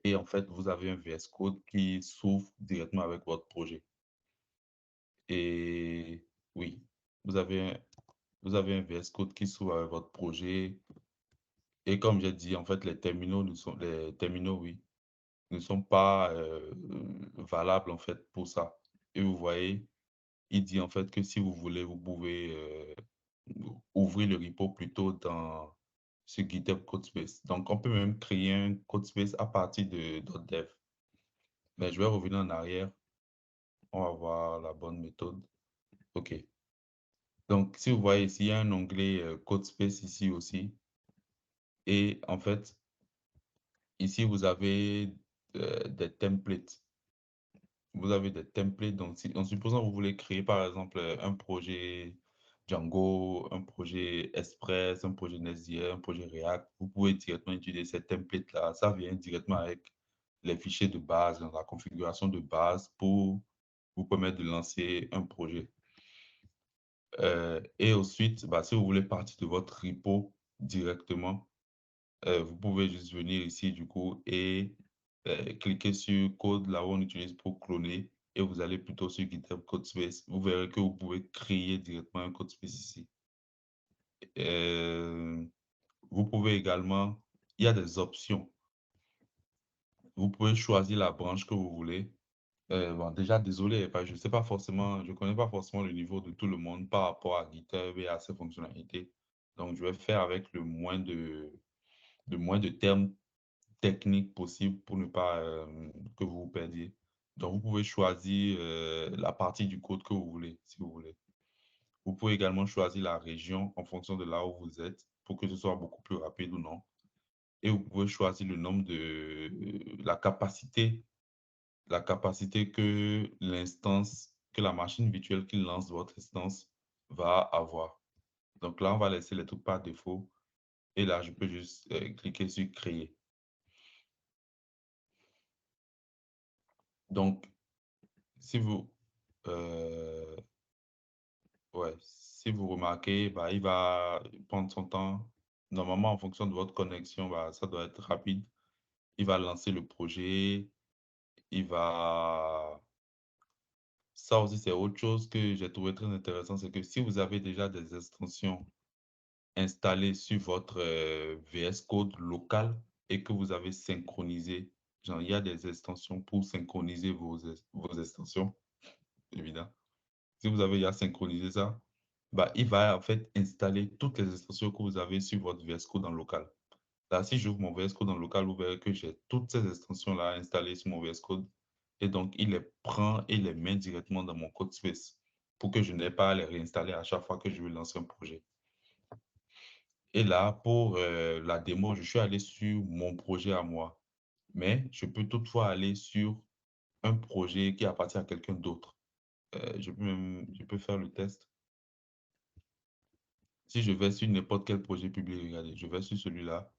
Et en fait, vous avez un VS Code qui s'ouvre directement avec votre projet. Et oui, vous avez un VS Code qui s'ouvre avec votre projet. Et comme j'ai dit, en fait, les terminaux, oui, ne sont pas valables en fait pour ça. Et vous voyez, il dit en fait que si vous voulez, vous pouvez ouvrir le repo plutôt dans ce GitHub Codespace. Donc, on peut même créer un Codespace à partir de .dev. Mais je vais revenir en arrière. On va voir la bonne méthode. OK. Donc, si vous voyez ici, il y a un onglet Codespace ici aussi. Et en fait, ici, vous avez des templates. Vous avez des templates. Donc, en supposant que vous voulez créer, par exemple, un projet Django, un projet Express, un projet Nest.js, un projet React, vous pouvez directement utiliser ces templates-là. Ça vient directement avec les fichiers de base, dans la configuration de base pour vous permettre de lancer un projet. Et ensuite, si vous voulez partir de votre repo directement, vous pouvez juste venir ici du coup et cliquer sur code, là où on utilise pour cloner, et vous allez plutôt sur GitHub Codespace. Vous verrez que vous pouvez créer directement un Codespace ici. Vous pouvez également, il y a des options. Vous pouvez choisir la branche que vous voulez. Déjà, désolé, je ne sais pas forcément, je connais pas forcément le niveau de tout le monde par rapport à GitHub et à ses fonctionnalités. Donc, je vais faire avec le moins de termes techniques possibles pour ne pas que vous vous perdiez. Donc, vous pouvez choisir la partie du code que vous voulez, si vous voulez. Vous pouvez également choisir la région en fonction de là où vous êtes pour que ce soit beaucoup plus rapide ou non. Et vous pouvez choisir le nombre de la capacité que que la machine virtuelle qui lance votre instance va avoir. Donc là, on va laisser les trucs par défaut. Et là, je peux juste cliquer sur créer. Donc, si vous, si vous remarquez, il va prendre son temps. Normalement, en fonction de votre connexion, ça doit être rapide. Il va lancer le projet. Il va... Ça aussi, c'est autre chose que j'ai trouvé très intéressant, c'est que si vous avez déjà des extensions installées sur votre VS Code local et que vous avez synchronisé, genre il y a des extensions pour synchroniser vos extensions, évidemment. Si vous avez déjà synchronisé ça, il va en fait installer toutes les extensions que vous avez sur votre VS Code en local. Là, si j'ouvre mon VS Code en local, vous verrez que j'ai toutes ces extensions-là installées sur mon VS Code. Et donc, il les prend et les met directement dans mon Codespace pour que je n'ai pas à les réinstaller à chaque fois que je veux lancer un projet. Et là, pour la démo, je suis allé sur mon projet à moi. Mais je peux toutefois aller sur un projet qui appartient à quelqu'un d'autre. Je peux faire le test. Si je vais sur n'importe quel projet public, regardez, je vais sur celui-là.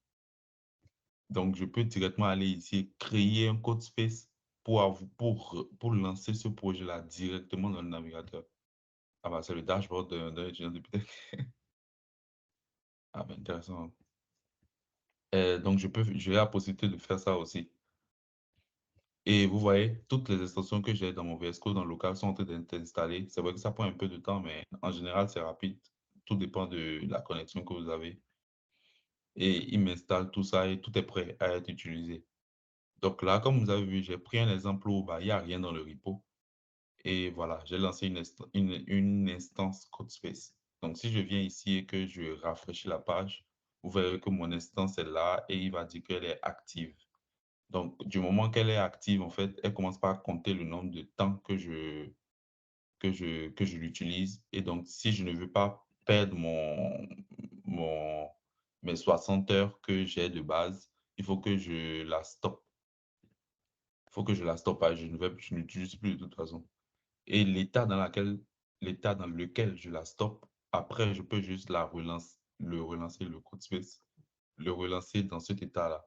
Donc, je peux directement aller ici et créer un Codespace pour lancer ce projet-là directement dans le navigateur. C'est le dashboard d'un étudiant de Pitech. Intéressant. Donc, j'ai la possibilité de faire ça aussi. Et vous voyez, toutes les extensions que j'ai dans mon VS Code dans le local sont en train d'être installées. C'est vrai que ça prend un peu de temps, mais en général, c'est rapide. Tout dépend de la connexion que vous avez. Et il m'installe tout ça et tout est prêt à être utilisé. Donc là, comme vous avez vu, j'ai pris un exemple où il n'y a rien dans le repo. Et voilà, j'ai lancé une instance CodeSpace. Donc, si je viens ici et que je rafraîchis la page, vous verrez que mon instance est là et il va dire qu'elle est active. Donc, du moment qu'elle est active, en fait, elle commence par compter le nombre de temps que je l'utilise. Et donc, si je ne veux pas perdre mes 60 heures que j'ai de base, il faut que je la stoppe. Il faut que je la stoppe. Je n'utilise plus de toute façon. Et l'état dans lequel je la stoppe, après, je peux juste relancer le code space, le relancer dans cet état-là.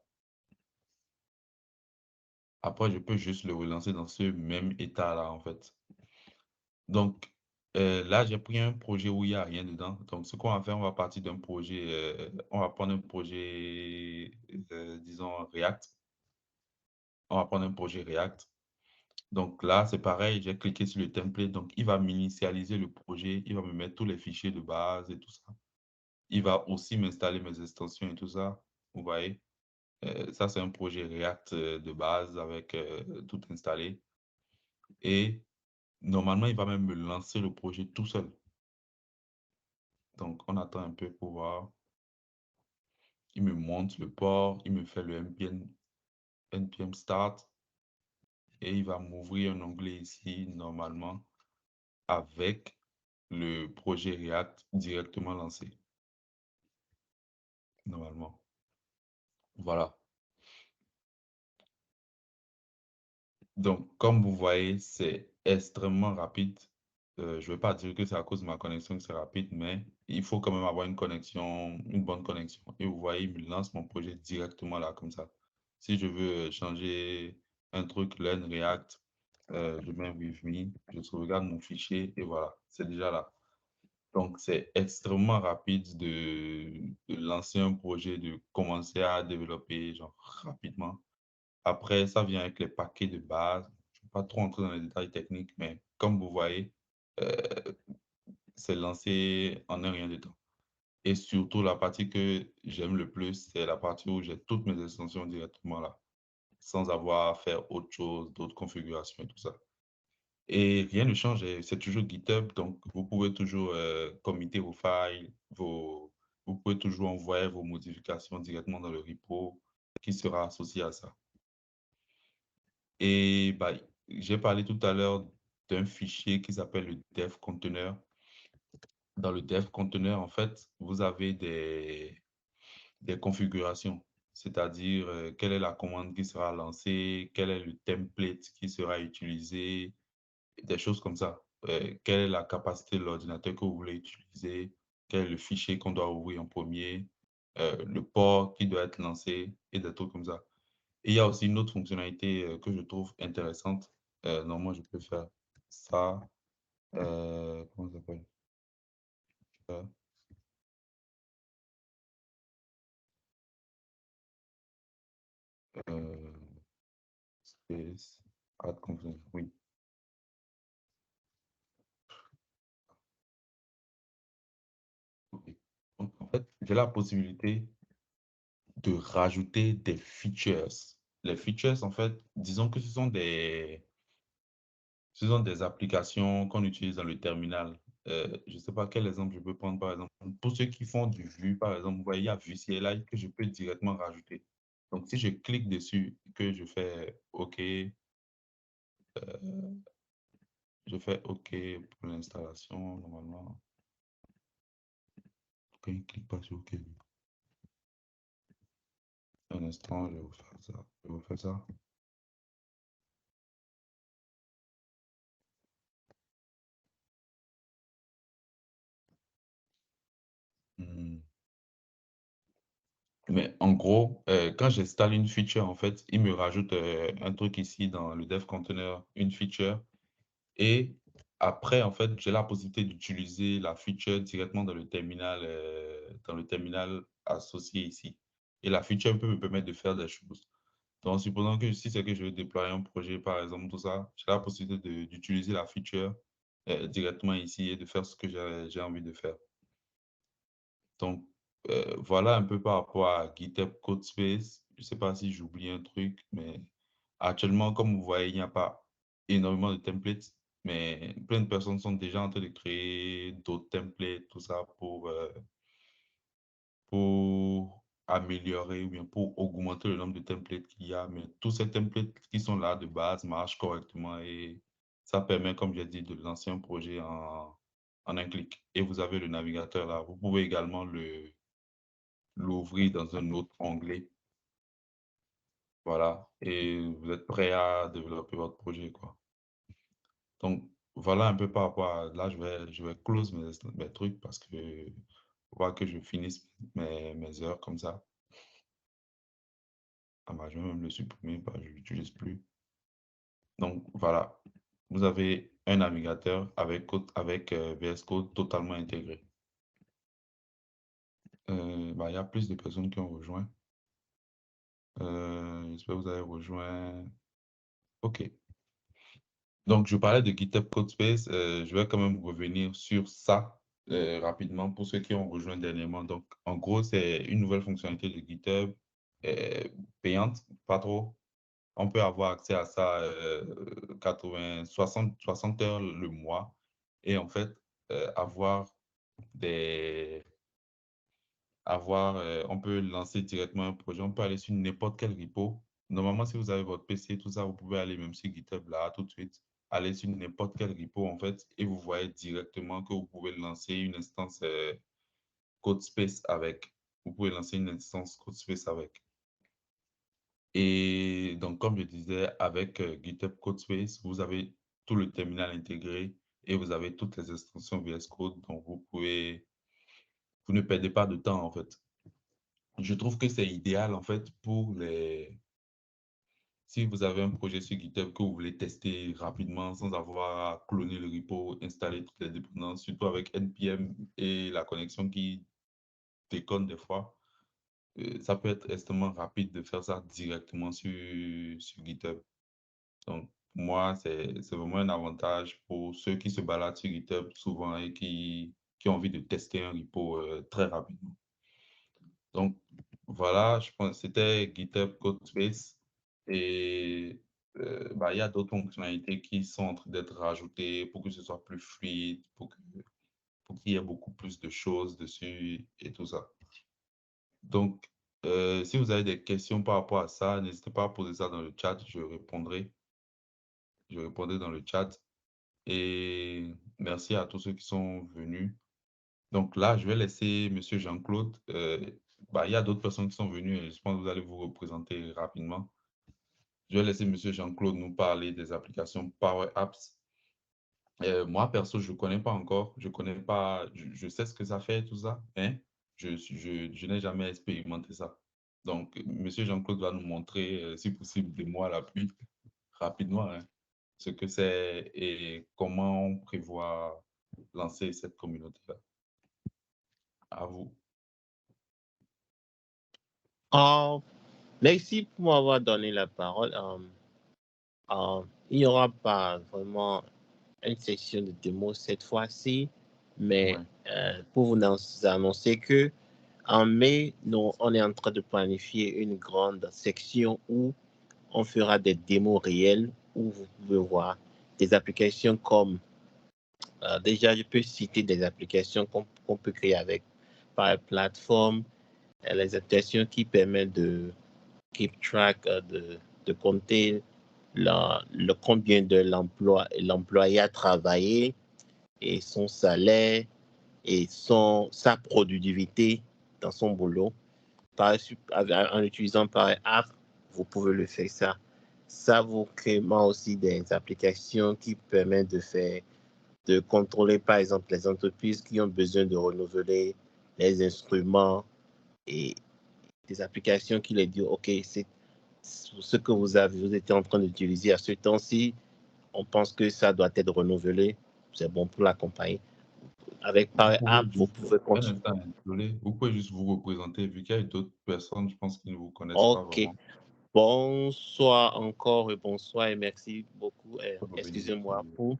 Après, je peux juste le relancer dans ce même état-là, en fait. Donc, là, j'ai pris un projet où il n'y a rien dedans. Donc, ce qu'on va faire, on va partir d'un projet, on va prendre un projet, disons, React. On va prendre un projet React. Donc là, c'est pareil, j'ai cliqué sur le template. Donc, il va m'initialiser le projet. Il va me mettre tous les fichiers de base et tout ça. Il va aussi m'installer mes extensions et tout ça. Vous voyez, ça, c'est un projet React de base avec tout installé. Et normalement, il va même me lancer le projet tout seul. Donc, on attend un peu pour voir. Il me monte le port, il me fait le npm start et il va m'ouvrir un onglet ici, normalement, avec le projet React directement lancé. Normalement. Voilà. Donc, comme vous voyez, c'est extrêmement rapide. Je ne vais pas dire que c'est à cause de ma connexion que c'est rapide, mais il faut quand même avoir une connexion, une bonne connexion. Et vous voyez, il me lance mon projet directement là, comme ça. Si je veux changer un truc, Learn React, je mets with me, je sauvegarde mon fichier et voilà, c'est déjà là. Donc, c'est extrêmement rapide de lancer un projet, de commencer à développer genre, rapidement. Après, ça vient avec les paquets de base. Je ne vais pas trop entrer dans les détails techniques, mais comme vous voyez, euh, c'est lancé en un rien de temps. Et surtout, la partie que j'aime le plus, c'est la partie où j'ai toutes mes extensions directement là, sans avoir à faire autre chose, d'autres configurations et tout ça. Et rien ne change, c'est toujours GitHub, donc vous pouvez toujours committer vos files, vous pouvez toujours envoyer vos modifications directement dans le repo qui sera associé à ça. Et bah, j'ai parlé tout à l'heure d'un fichier qui s'appelle le dev container. Dans le dev container, en fait, vous avez des configurations, c'est-à-dire quelle est la commande qui sera lancée, quel est le template qui sera utilisé, des choses comme ça. Quelle est la capacité de l'ordinateur que vous voulez utiliser, quel est le fichier qu'on doit ouvrir en premier, le port qui doit être lancé et des trucs comme ça. Et il y a aussi une autre fonctionnalité que je trouve intéressante. Normalement, je peux faire ça. Comment ça s'appelle? Euh, euh, Space, Add Component, oui. Ok. Donc, en fait, j'ai la possibilité de rajouter des features. Les features, en fait, disons que ce sont des applications qu'on utilise dans le terminal. Je ne sais pas quel exemple je peux prendre, par exemple. Pour ceux qui font du Vue, par exemple, vous voyez, il y a Vue CLI que je peux directement rajouter. Donc, si je clique dessus, que je fais OK pour l'installation, normalement. Quand il ne clique pas sur OK, un instant, je vais vous faire ça. Je vais vous faire ça. Hmm. Mais en gros, quand j'installe une feature, en fait, il me rajoute un truc ici dans le dev container, une feature. Et après, en fait, j'ai la possibilité d'utiliser la feature directement dans le terminal associé ici. Et la feature peut me permettre de faire des choses. Donc, supposons que si c'est que je veux déployer un projet, par exemple, tout ça, j'ai la possibilité d'utiliser la feature directement ici et de faire ce que j'ai envie de faire. Donc, voilà un peu par rapport à GitHub Codespace. Je ne sais pas si j'oublie un truc, mais Actuellement, comme vous voyez, il n'y a pas énormément de templates, mais plein de personnes sont déjà en train de créer d'autres templates, tout ça pour améliorer ou bien pour augmenter le nombre de templates qu'il y a. Mais tous ces templates qui sont là de base marchent correctement et ça permet, comme j'ai dit, de lancer un projet en un clic. Et vous avez le navigateur là. Vous pouvez également l'ouvrir dans un autre onglet. Voilà. Et vous êtes prêt à développer votre projet, quoi. Donc, voilà un peu par rapport à... Là, je vais close mes trucs parce que faut pas que je finisse mes heures comme ça. Ah bah, je vais même le supprimer, bah, je l'utilise plus. Donc, voilà. Vous avez un navigateur avec VS Code totalement intégré. Bah, il y a plus de personnes qui ont rejoint. J'espère que vous avez rejoint. OK. Donc, je parlais de GitHub Codespace. Je vais quand même revenir sur ça rapidement pour ceux qui ont rejoint dernièrement. Donc, en gros, c'est une nouvelle fonctionnalité de GitHub payante, pas trop. On peut avoir accès à ça 60 heures le mois et en fait, avoir des... on peut lancer directement un projet. On peut aller sur n'importe quel repo. Normalement, si vous avez votre PC, tout ça, vous pouvez aller même sur GitHub là, tout de suite. Aller sur n'importe quel repo, en fait, et vous voyez directement que vous pouvez lancer une instance Codespace avec. Vous pouvez lancer une instance Codespace avec. Et donc, comme je disais, avec GitHub Codespace, vous avez tout le terminal intégré et vous avez toutes les extensions VS Code, donc vous ne perdez pas de temps, en fait. Je trouve que c'est idéal, en fait, si vous avez un projet sur GitHub que vous voulez tester rapidement sans avoir à cloner le repo, installer toutes les dépendances, surtout avec NPM et la connexion qui déconne des fois, ça peut être extrêmement rapide de faire ça directement sur GitHub. Donc, pour moi, c'est vraiment un avantage pour ceux qui se baladent sur GitHub souvent et qui ont envie de tester un repo très rapidement. Donc, voilà, je pense que c'était GitHub Codespace. Et bah, il y a d'autres fonctionnalités qui sont en train d'être rajoutées pour que ce soit plus fluide, pour qu'il y ait beaucoup plus de choses dessus et tout ça. Donc, si vous avez des questions par rapport à ça, n'hésitez pas à poser ça dans le chat, je répondrai. Je répondrai dans le chat. Et merci à tous ceux qui sont venus. Donc là, je vais laisser M. Jean-Claude. Bah, il y a d'autres personnes qui sont venues et je pense que vous allez vous représenter rapidement. Je vais laisser M. Jean-Claude nous parler des applications Power Apps. Moi, perso, je ne connais pas encore. Je connais pas, je sais ce que ça fait, tout ça, mais je n'ai jamais expérimenté ça. Donc, M. Jean-Claude va nous montrer, si possible, des mois à l'appui, rapidement, hein, ce que c'est et comment on prévoit lancer cette communauté-là. À vous. Merci pour m'avoir donné la parole. Il n'y aura pas vraiment une session de démo cette fois-ci, mais Ouais. pour vous annoncer que en mai, on est en train de planifier une grande section où on fera des démos réelles, où vous pouvez voir des applications comme, déjà je peux citer des applications qu'on peut créer avec par plateforme, les applications qui permettent de keep track, de compter le combien de l'employé a travaillé et son salaire et sa productivité dans son boulot. En utilisant par app, vous pouvez le faire ça. Ça vous crée aussi des applications qui permettent de contrôler, par exemple, les entreprises qui ont besoin de renouveler les instruments et des applications qui les disent, OK, c'est ce que vous étiez en train d'utiliser à ce temps-ci, on pense que ça doit être renouvelé, c'est bon pour la compagnie. Avec Power App, vous pouvez continuer. Vous pouvez juste vous représenter, vu qu'il y a d'autres personnes, je pense, qui ne vous connaissent pas OK. vraiment. Bonsoir encore et bonsoir et merci beaucoup. Excusez-moi pour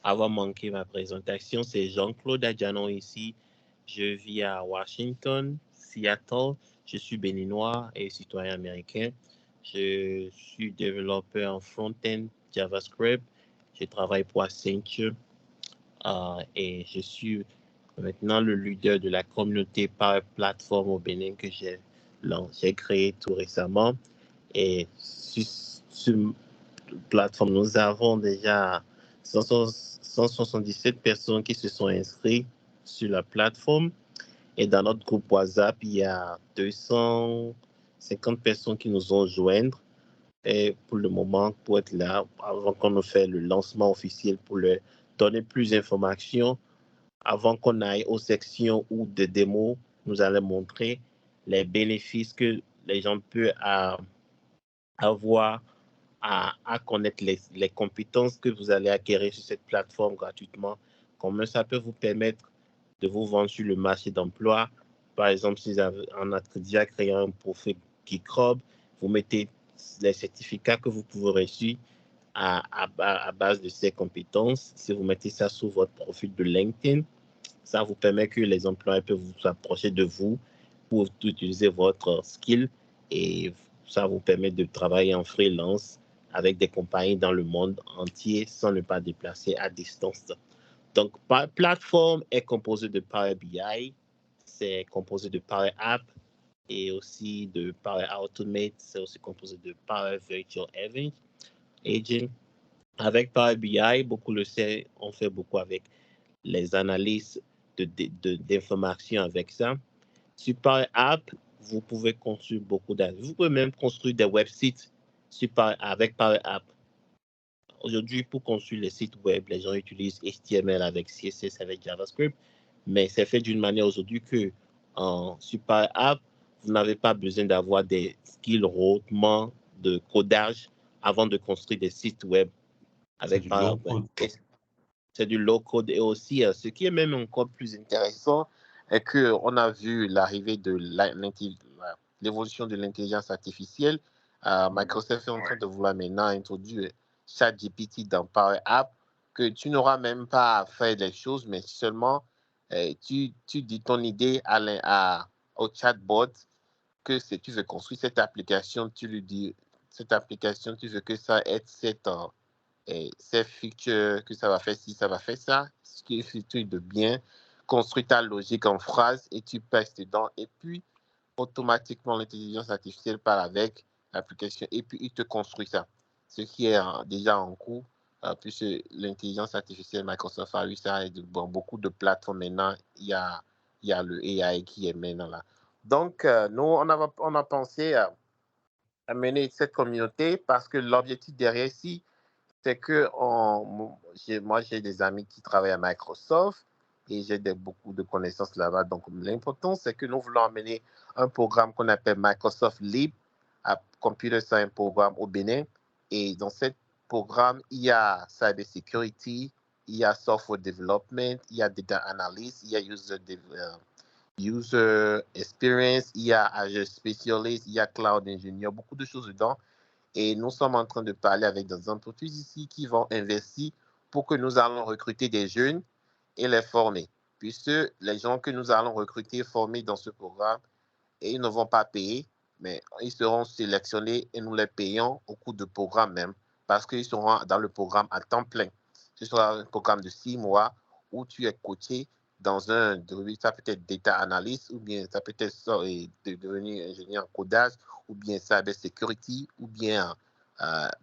avoir manqué ma présentation. C'est Jean-Claude Adjanon ici. Je vis à Washington, Seattle. Je suis béninois et citoyen américain. Je suis développeur en front-end JavaScript. Je travaille pour Accenture et je suis maintenant le leader de la communauté Power Platform au Bénin que j'ai créé tout récemment. Et sur cette plateforme, nous avons déjà 177 personnes qui se sont inscrites sur la plateforme. Et dans notre groupe WhatsApp, il y a 250 personnes qui nous ont joindre. Et pour le moment, pour être là, avant qu'on nous fasse le lancement officiel pour leur donner plus d'informations, avant qu'on aille aux sections ou des démos, nous allons montrer les bénéfices que les gens peuvent avoir à connaître les compétences que vous allez acquérir sur cette plateforme gratuitement. Comment ça peut vous permettre de vous vendre sur le marché d'emploi. Par exemple, si vous avez déjà créé un profil GitHub, vous mettez les certificats que vous pouvez reçus à base de ces compétences. Si vous mettez ça sur votre profil de LinkedIn, ça vous permet que les employeurs peuvent vous approcher de vous pour utiliser votre skill et ça vous permet de travailler en freelance avec des compagnies dans le monde entier sans ne pas déplacer à distance. Donc, plateforme est composée de Power BI, c'est composé de Power App et aussi de Power Automate, c'est aussi composé de Power Virtual Agent. Avec Power BI, beaucoup le savent, on fait beaucoup avec les analyses d'informations avec ça. Sur Power App, vous pouvez construire beaucoup d'analyses. Vous pouvez même construire des websites avec Power App. Aujourd'hui, pour construire les sites web, les gens utilisent HTML avec CSS, avec JavaScript, mais c'est fait d'une manière aujourd'hui que sur Power App, vous n'avez pas besoin d'avoir des skills hautement de codage avant de construire des sites web avec Power App. C'est du low code et aussi, ce qui est même encore plus intéressant est qu'on a vu l'arrivée de l'évolution de l'intelligence artificielle. Microsoft est en train de vouloir maintenant introduire ChatGPT dans Power App, que tu n'auras même pas à faire des choses, mais seulement tu dis ton idée au chatbot que si tu veux construire cette application, tu lui dis, cette application, tu veux que ça ait ces features, que ça va faire ci, ça va faire ça, ce qui est de bien construire ta logique en phrase et tu passes dedans et puis automatiquement l'intelligence artificielle parle avec l'application et puis il te construit ça, ce qui est déjà en cours puisque l'intelligence artificielle Microsoft a eu ça et dans beaucoup de plateformes maintenant il y a le AI qui est maintenant là. Donc nous on a pensé à mener cette communauté parce que l'objectif derrière ici c'est que moi, j'ai des amis qui travaillent à Microsoft et j'ai beaucoup de connaissances là-bas. Donc, l'important, c'est que nous voulons amener un programme qu'on appelle Microsoft Leap, à Computer Science Programme au Bénin. Et dans ce programme, il y a Cyber Security, il y a Software Development, il y a Data Analysis, il y a User Experience, il y a Azure Specialist, il y a Cloud Engineer, beaucoup de choses dedans. Et nous sommes en train de parler avec des entreprises ici qui vont investir pour que nous allons recruter des jeunes et les former. Puisque les gens que nous allons recruter et former dans ce programme, et ils ne vont pas payer, mais ils seront sélectionnés et nous les payons au cours du programme même, parce qu'ils seront dans le programme à temps plein. Ce sera un programme de 6 mois où tu es coaché dans ça peut être data analyst, ou bien ça peut être devenir ingénieur en codage, ou bien cyber security, ou bien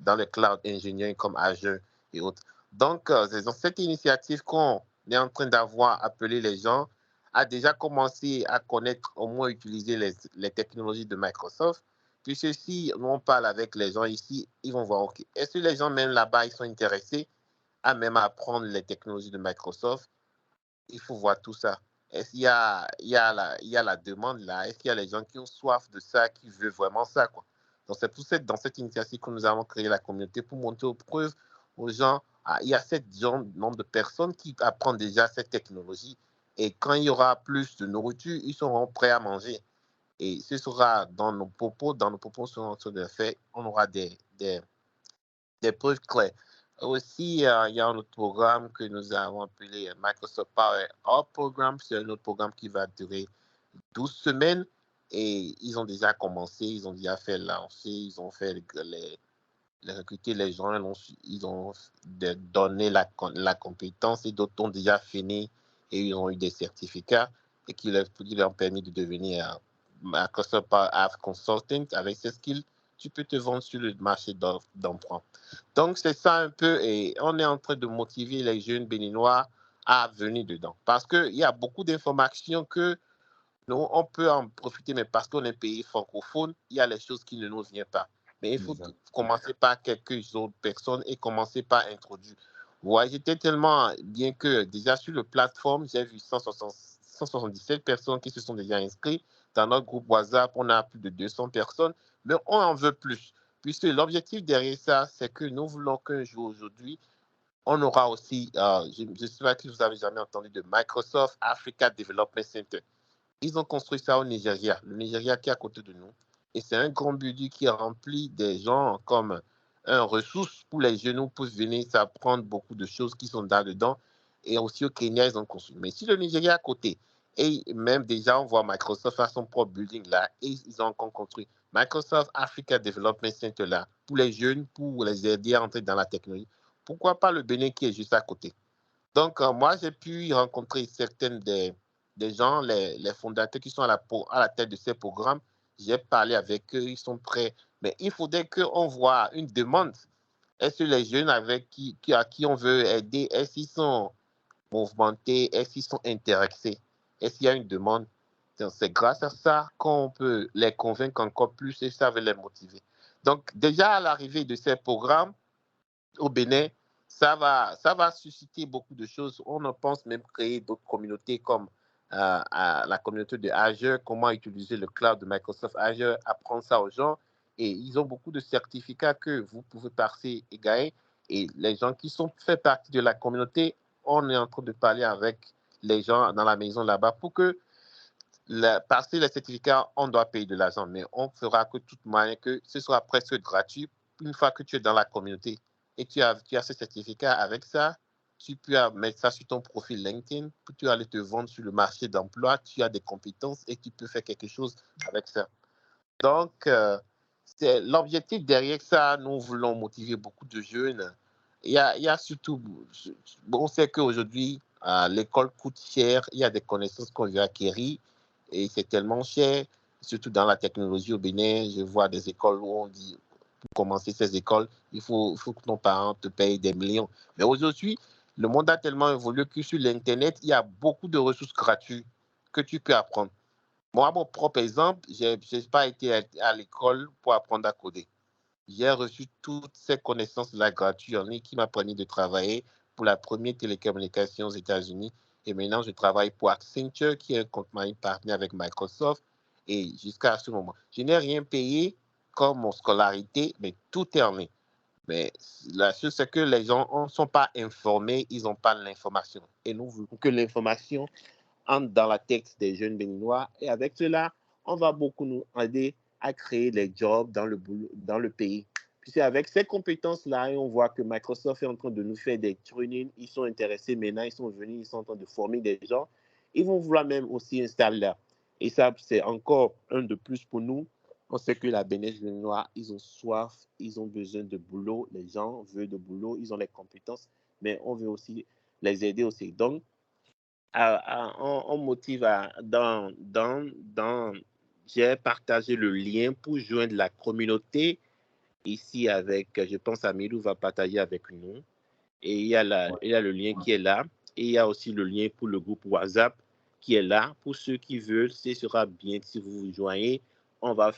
dans le cloud engineering comme Azure et autres. Donc, c'est dans cette initiative qu'on est en train d'avoir appelé les gens à déjà commencer à connaître, au moins utiliser les technologies de Microsoft. Puisque si on parle avec les gens ici, ils vont voir, OK, est-ce que les gens même là-bas, ils sont intéressés à même apprendre les technologies de Microsoft? Il faut voir tout ça. Est-ce qu'il y a la demande là? Est-ce qu'il y a les gens qui ont soif de ça, qui veulent vraiment ça, quoi? Donc, c'est pour dans cette initiative que nous avons créé la communauté pour montrer aux preuves aux gens, il y a nombre de personnes qui apprennent déjà cette technologie. Et quand il y aura plus de nourriture, ils seront prêts à manger. Et ce sera dans nos propos seront en train de faire, on aura des preuves claires. Aussi, il y a un autre programme que nous avons appelé Microsoft Power Up Programme. C'est un autre programme qui va durer 12 semaines et ils ont déjà commencé, ils ont déjà fait lancer, ils ont fait recruter les gens, ils ont donné la compétence et d'autres ont déjà fini et ils ont eu des certificats et qui leur ont permis de devenir Microsoft App Consultant. Avec ces skills, tu peux te vendre sur le marché d'emploi. Donc, c'est ça un peu et on est en train de motiver les jeunes béninois à venir dedans parce qu'il y a beaucoup d'informations que nous, on peut en profiter, mais parce qu'on est un pays francophone, il y a les choses qui ne nous viennent pas. Mais il faut commencer par quelques autres personnes et commencer par introduire. Ouais, j'étais tellement bien que déjà sur le plateforme, j'ai vu 177 personnes qui se sont déjà inscrites. Dans notre groupe WhatsApp, on a plus de 200 personnes, mais on en veut plus. Puisque l'objectif derrière ça, c'est que nous voulons qu'un jour aujourd'hui, on aura aussi, je ne sais pas si vous avez jamais entendu de Microsoft Africa Development Center. Ils ont construit ça au Nigeria, le Nigeria qui est à côté de nous. Et c'est un grand budget qui remplit des gens comme une ressource pour les jeunes pour venir s'apprendre beaucoup de choses qui sont là-dedans. Et aussi au Kenya, ils ont construit. Mais si le Nigeria est à côté, et même déjà, on voit Microsoft faire son propre building là, et ils ont encore construit Microsoft Africa Development Center là, pour les jeunes, pour les aider à entrer dans la technologie. Pourquoi pas le Bénin qui est juste à côté? Donc, moi, j'ai pu rencontrer certaines des gens, les fondateurs qui sont à la tête de ces programmes. J'ai parlé avec eux, ils sont prêts. Mais il faudrait qu'on voit une demande. Est-ce que les jeunes à qui on veut aider, est-ce qu'ils sont mouvementés, est-ce qu'ils sont intéressés? Est-ce qu'il y a une demande? Donc, c'est grâce à ça qu'on peut les convaincre encore plus et ça va les motiver. Donc, déjà à l'arrivée de ces programmes, au Bénin, ça va susciter beaucoup de choses. On en pense même créer d'autres communautés comme la communauté de Azure, comment utiliser le cloud de Microsoft Azure, apprendre ça aux gens. Et ils ont beaucoup de certificats que vous pouvez passer et gagner. Et les gens qui sont fait partie de la communauté, on est en train de parler avec les gens dans la maison là-bas pour que passer les certificats, on doit payer de l'argent, mais on fera que de toute manière que ce soit presque gratuit une fois que tu es dans la communauté et tu as ce certificat. Avec ça, tu peux mettre ça sur ton profil LinkedIn, puis tu vas aller te vendre sur le marché d'emploi, tu as des compétences et tu peux faire quelque chose avec ça. Donc, c'est l'objectif derrière ça. Nous voulons motiver beaucoup de jeunes. Il y a surtout, on sait qu'aujourd'hui, l'école coûte cher, il y a des connaissances qu'on veut acquérir et c'est tellement cher, surtout dans la technologie au Bénin. Je vois des écoles où on dit, pour commencer ces écoles, il faut que nos parents te payent des millions. Mais aujourd'hui, le monde a tellement évolué que sur l'Internet, il y a beaucoup de ressources gratuites que tu peux apprendre. Moi, mon propre exemple, je n'ai pas été à l'école pour apprendre à coder. J'ai reçu toutes ces connaissances-là gratuites en ligne qui m'a permis de travailler pour la première télécommunication aux États-Unis. Et maintenant, je travaille pour Accenture, qui est un compagnie partenaire avec Microsoft. Et jusqu'à ce moment, je n'ai rien payé comme mon scolarité, mais tout est en ligne. Mais la chose, c'est que les gens ne sont pas informés, ils n'ont pas l'information. Et nous voulons que l'information entre dans la tête des jeunes béninois. Et avec cela, on va beaucoup nous aider à créer les jobs dans le pays. Puis c'est avec ces compétences-là, on voit que Microsoft est en train de nous faire des trainings. Ils sont intéressés maintenant, ils sont venus, ils sont en train de former des gens. Ils vont vouloir même aussi installer là. Et ça, c'est encore un de plus pour nous. On sait que la béninois, ils ont soif, ils ont besoin de boulot. Les gens veulent de boulot, ils ont les compétences, mais on veut aussi les aider aussi. Donc, on motive j'ai partagé le lien pour joindre la communauté ici avec, je pense Amilou va partager avec nous. Et il y a le lien qui est là. Et il y a aussi le lien pour le groupe WhatsApp qui est là. Pour ceux qui veulent, ce sera bien si vous vous joignez. On va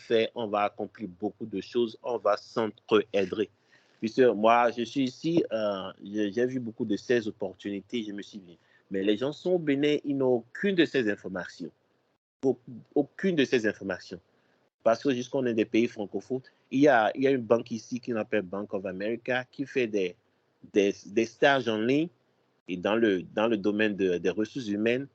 accomplir beaucoup de choses. On va s'entraider. Puisque moi, je suis ici, j'ai vu beaucoup de ces opportunités. Je me suis dit, mais les gens sont au Bénin, ils n'ont aucune de ces informations. Aucune de ces informations. Parce que jusqu'on est des pays francophones, il y a une banque ici qui s'appelle Bank of America qui fait des stages en ligne et dans le domaine des ressources humaines.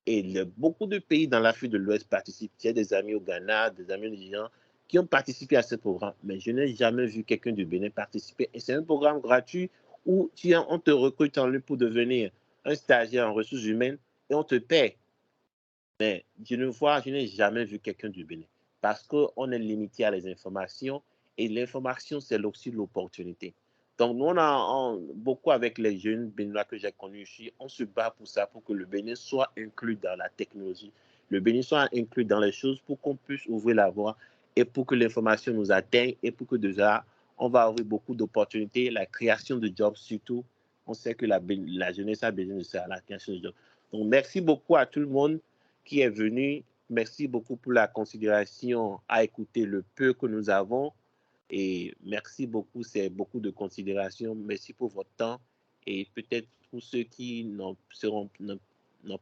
Et beaucoup de pays dans l'Afrique de l'Ouest participent. J'ai des amis au Ghana, des amis au Nigeria qui ont participé à ce programme. Mais je n'ai jamais vu quelqu'un du Bénin participer. Et c'est un programme gratuit où on te recrute en ligne pour devenir un stagiaire en ressources humaines et on te paie. Mais je n'ai jamais vu quelqu'un du Bénin parce qu'on est limité à les informations et l'information, c'est aussi l'opportunité. Donc, nous, beaucoup avec les jeunes béninois que j'ai connus ici, on se bat pour ça, pour que le Bénin soit inclus dans la technologie, le Bénin soit inclus dans les choses pour qu'on puisse ouvrir la voie et pour que l'information nous atteigne et pour que déjà, on va avoir beaucoup d'opportunités, la création de jobs surtout. On sait que la jeunesse a besoin de ça, la création de jobs. Donc, merci beaucoup à tout le monde qui est venu. Merci beaucoup pour la considération à écouter le peu que nous avons. Et merci beaucoup, c'est beaucoup de considération. Merci pour votre temps. Et peut-être pour ceux qui n'ont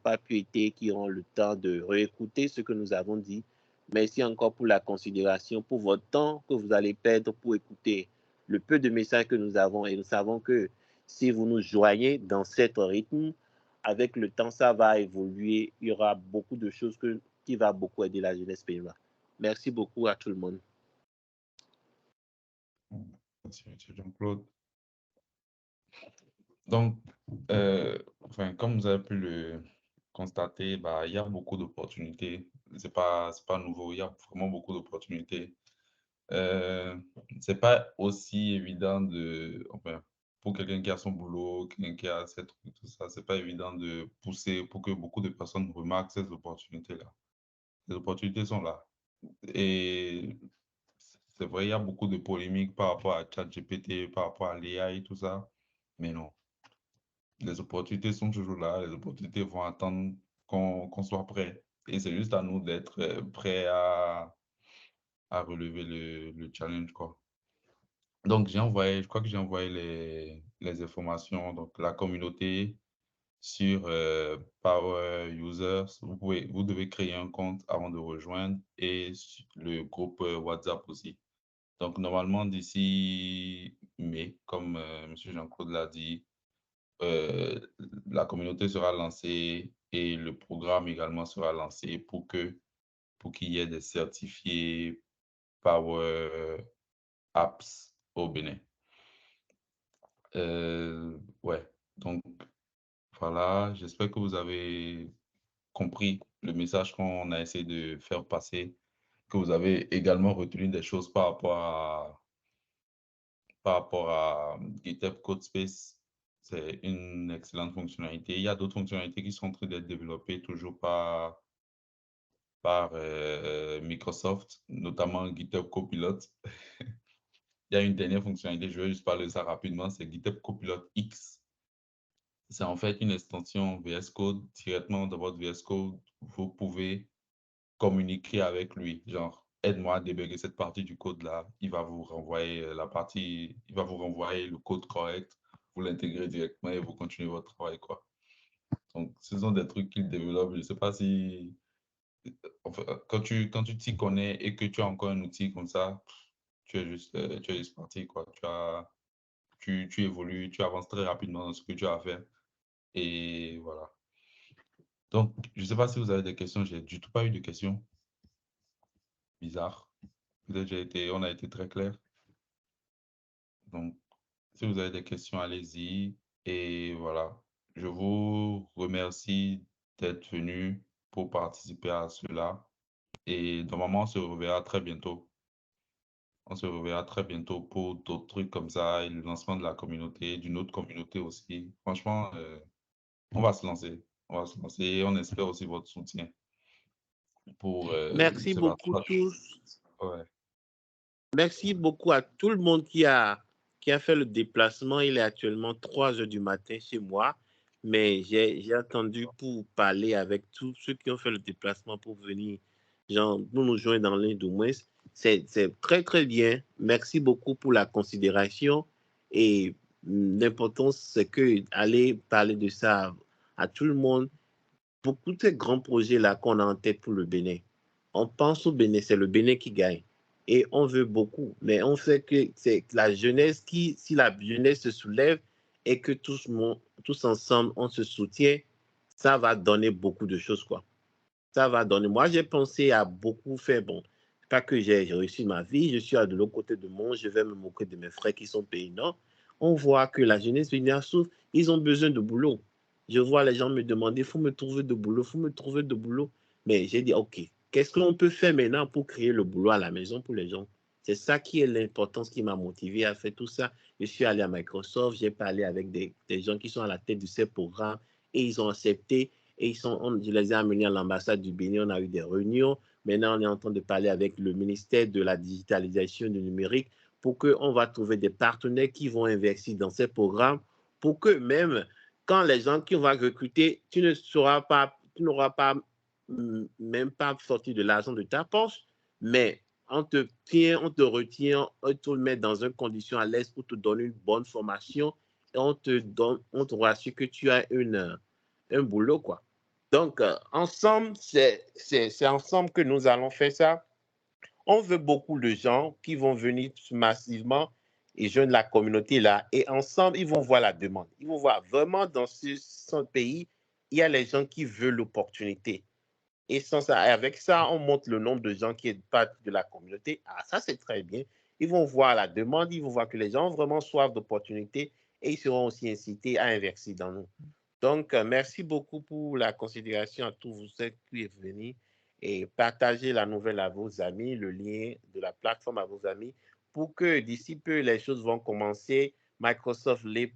pas pu être, qui auront le temps de réécouter ce que nous avons dit. Merci encore pour la considération, pour votre temps que vous allez perdre pour écouter le peu de messages que nous avons. Et nous savons que si vous nous joignez dans cet rythme, avec le temps, ça va évoluer. Il y aura beaucoup de choses qui vont beaucoup aider la jeunesse béninoise. Merci beaucoup à tout le monde. Merci, M. Jean-Claude. Donc, comme vous avez pu le constater, il y a beaucoup d'opportunités. C'est pas nouveau, il y a vraiment beaucoup d'opportunités. C'est pas aussi évident pour quelqu'un qui a son boulot, quelqu'un qui a ses trucs, tout ça, c'est pas évident de pousser pour que beaucoup de personnes remarquent ces opportunités-là. Les opportunités sont là. Et c'est vrai, il y a beaucoup de polémiques par rapport à ChatGPT, par rapport à l'IA et tout ça, mais non. Les opportunités sont toujours là, les opportunités vont attendre qu'on soit prêt. Et c'est juste à nous d'être prêts à relever le challenge, quoi. Donc, je crois que j'ai envoyé les informations. Donc, la communauté sur Power Users, vous devez créer un compte avant de rejoindre et le groupe WhatsApp aussi. Donc, normalement, d'ici mai, comme M. Jean-Claude l'a dit, la communauté sera lancée et le programme également sera lancé pour qu'il y ait des certifiés Power Apps au Bénin. Ouais, donc voilà, j'espère que vous avez compris le message qu'on a essayé de faire passer, que vous avez également retenu des choses par rapport à GitHub Codespace. C'est une excellente fonctionnalité. Il y a d'autres fonctionnalités qui sont en train d'être développées toujours par Microsoft, notamment GitHub Copilot. Il y a une dernière fonctionnalité, je vais juste parler de ça rapidement, c'est GitHub Copilot X. C'est en fait une extension VS Code. Directement dans votre VS Code, vous pouvez communiquer avec lui. Genre, aide-moi à débugger cette partie du code-là. Il va vous renvoyer il va vous renvoyer le code correct. Vous l'intégrez directement et vous continuez votre travail, quoi. Donc, ce sont des trucs qu'il développe. Je ne sais pas si... Enfin, quand tu t'y connais et que tu as encore un outil comme ça, tu es juste parti, quoi. Tu évolues, tu avances très rapidement dans ce que tu as à faire. Et voilà. Donc, je ne sais pas si vous avez des questions. J'ai du tout pas eu de questions. Bizarre. Peut-être on a été très clair. Donc, si vous avez des questions, allez-y. Et voilà. Je vous remercie d'être venu pour participer à cela. Et normalement, on se reverra très bientôt. On se reverra très bientôt pour d'autres trucs comme ça et le lancement de la communauté, d'une autre communauté aussi. Franchement, on va se lancer. On va se lancer et on espère aussi votre soutien pour Merci ce beaucoup partage. tous. Ouais. Merci beaucoup à tout le monde qui a fait le déplacement. Il est actuellement 3 heures du matin chez moi, mais j'ai attendu pour parler avec tous ceux qui ont fait le déplacement pour venir nous joindre dans l'un du moins. C'est très, très bien. Merci beaucoup pour la considération et l'important, c'est que aller parler de ça à tout le monde. Beaucoup de ces grands projets-là qu'on a en tête pour le Bénin, on pense au Bénin, c'est le Bénin qui gagne. Et on veut beaucoup, mais on sait que c'est la jeunesse si la jeunesse se soulève et que tous ensemble, on se soutient, ça va donner beaucoup de choses, quoi. Ça va donner. Moi, j'ai pensé à beaucoup faire, bon, pas que j'ai réussi ma vie, je suis de l'autre côté du monde, je vais me moquer de mes frères qui sont péninants. On voit que la jeunesse béninoise souffre, ils ont besoin de boulot. Je vois les gens me demander, il faut me trouver de boulot, il faut me trouver de boulot. Mais j'ai dit, OK, qu'est-ce qu'on peut faire maintenant pour créer le boulot à la maison pour les gens? C'est ça qui est l'importance qui m'a motivé à faire tout ça. Je suis allé à Microsoft, j'ai parlé avec des gens qui sont à la tête de ces programmes et ils ont accepté et je les ai amenés à l'ambassade du Bénin, on a eu des réunions. Maintenant, on est en train de parler avec le ministère de la digitalisation du numérique pour qu'on va trouver des partenaires qui vont investir dans ces programmes pour que même quand les gens qui vont recruter, tu n'auras pas même pas sorti de l'argent de ta poche, mais on te retient, on te met dans une condition à l'aise pour te donner une bonne formation et on te rassure que tu as un boulot, quoi. Donc, ensemble, c'est ensemble que nous allons faire ça. On veut beaucoup de gens qui vont venir massivement et joindre la communauté là. Et ensemble, ils vont voir la demande. Ils vont voir vraiment dans ce pays, il y a les gens qui veulent l'opportunité. Et sans ça, avec ça, on monte le nombre de gens qui sont partie de la communauté. Ah, ça, c'est très bien. Ils vont voir la demande, ils vont voir que les gens ont vraiment soif d'opportunités et ils seront aussi incités à investir dans nous. Donc, merci beaucoup pour la considération à tous vous qui êtes venus et partagez la nouvelle à vos amis, le lien de la plateforme à vos amis pour que d'ici peu, les choses vont commencer. Microsoft Leap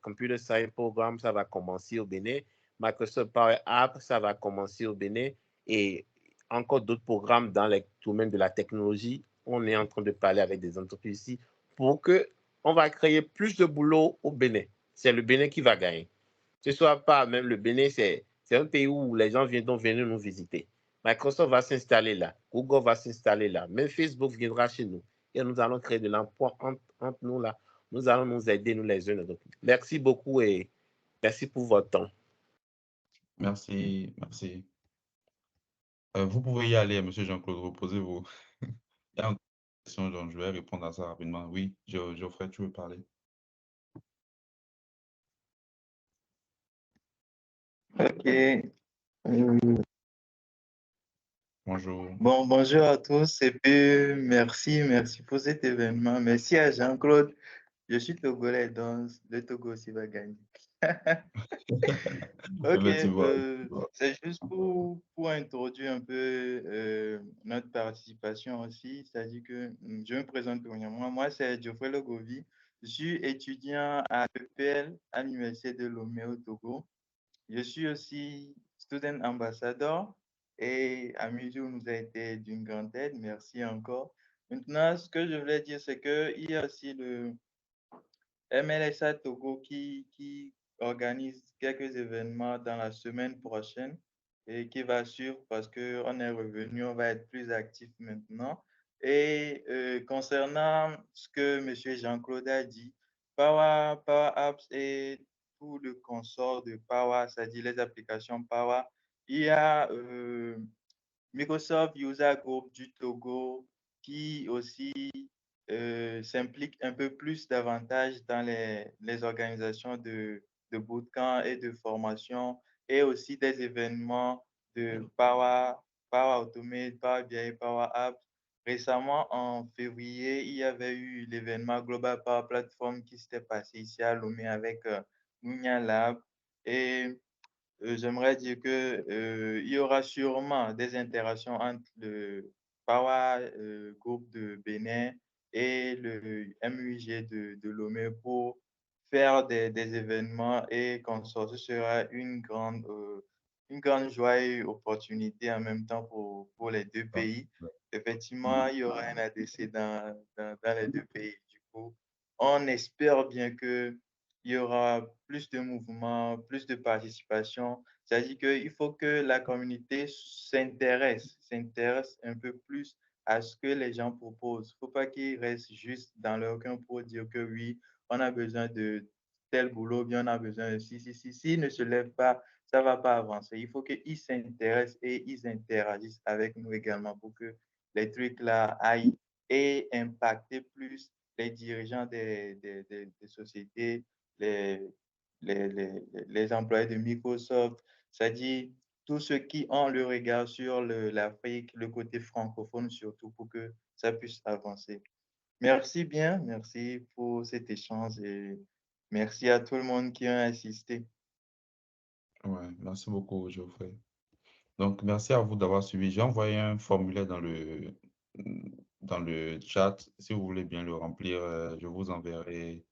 Computer Science Program, ça va commencer au Bénin. Microsoft Power App, ça va commencer au Bénin. Et encore d'autres programmes dans les domaines de la technologie. On est en train de parler avec des entreprises ici pour qu'on va créer plus de boulot au Bénin. C'est le Bénin qui va gagner. Ce soit pas même le Bénin, c'est un pays où les gens viennent venir nous visiter. Microsoft va s'installer là, Google va s'installer là, même Facebook viendra chez nous et nous allons créer de l'emploi entre nous là. Nous allons nous aider, nous les uns les autres. Merci beaucoup et merci pour votre temps. Merci, merci. Vous pouvez y aller, Monsieur Jean-Claude, reposez-vous. Il y a une question, donc je vais répondre à ça rapidement. Oui, Geoffrey, tu veux parler? Ok. Bonjour. Bon, bonjour à tous et puis merci pour cet événement. Merci à Jean-Claude. Je suis Togolais, donc le Togo aussi va gagner. Ok, c'est juste pour introduire un peu notre participation aussi, c'est-à-dire que je me présente premièrement. Moi, c'est Geoffrey Logovi. Je suis étudiant à l'EPL, à l'Université de Lomé au Togo. Je suis aussi student ambassador et Amizu nous a été d'une grande aide. Merci encore. Maintenant, ce que je voulais dire, c'est qu'il y a aussi le MLSA Togo qui organise quelques événements dans la semaine prochaine et qui va suivre parce qu'on est revenu, on va être plus actif maintenant. Et concernant ce que M. Jean-Claude a dit, Power Apps et tout le consort de Power, c'est-à-dire les applications Power, il y a Microsoft User Group du Togo qui aussi s'implique un peu plus davantage dans les organisations de bootcamp et de formation et aussi des événements de Power Automate, Power BI, Power Apps. Récemment, en février, il y avait eu l'événement Global Power Platform qui s'était passé ici à Lomé avec Nunya Lab. Et j'aimerais dire que il y aura sûrement des interactions entre le Power Group de Bénin et le MUIG de Lomé pour faire des événements et consorts. Ce sera une grande joie et opportunité en même temps pour les deux pays. Effectivement, il y aura un ADC dans les deux pays. Du coup, on espère bien que il y aura plus de mouvements, plus de participation. C'est-à-dire qu'il faut que la communauté s'intéresse un peu plus à ce que les gens proposent. Il ne faut pas qu'ils restent juste dans leur coin pour dire que oui, on a besoin de tel boulot, bien on a besoin de si. S'ils ne se lèvent pas, ça ne va pas avancer. Il faut qu'ils s'intéressent et ils interagissent avec nous également pour que les trucs là aillent et impacter plus les dirigeants des sociétés, les employés de Microsoft, c'est-à-dire tous ceux qui ont le regard sur l'Afrique, le côté francophone surtout, pour que ça puisse avancer. Merci bien, merci pour cet échange et merci à tout le monde qui a assisté. Ouais, merci beaucoup, Geoffrey. Donc, merci à vous d'avoir suivi. J'ai envoyé un formulaire dans le chat. Si vous voulez bien le remplir, je vous enverrai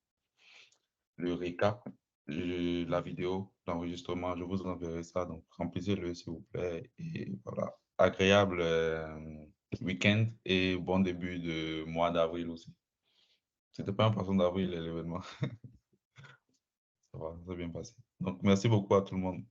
le récap, la vidéo, l'enregistrement. Je vous enverrai ça. Donc, remplissez-le, s'il vous plaît. Et voilà. Agréable week-end et bon début de mois d'avril aussi. C'était pas un poisson d'avril, l'événement. Ça va, ça s'est bien passé. Donc, merci beaucoup à tout le monde.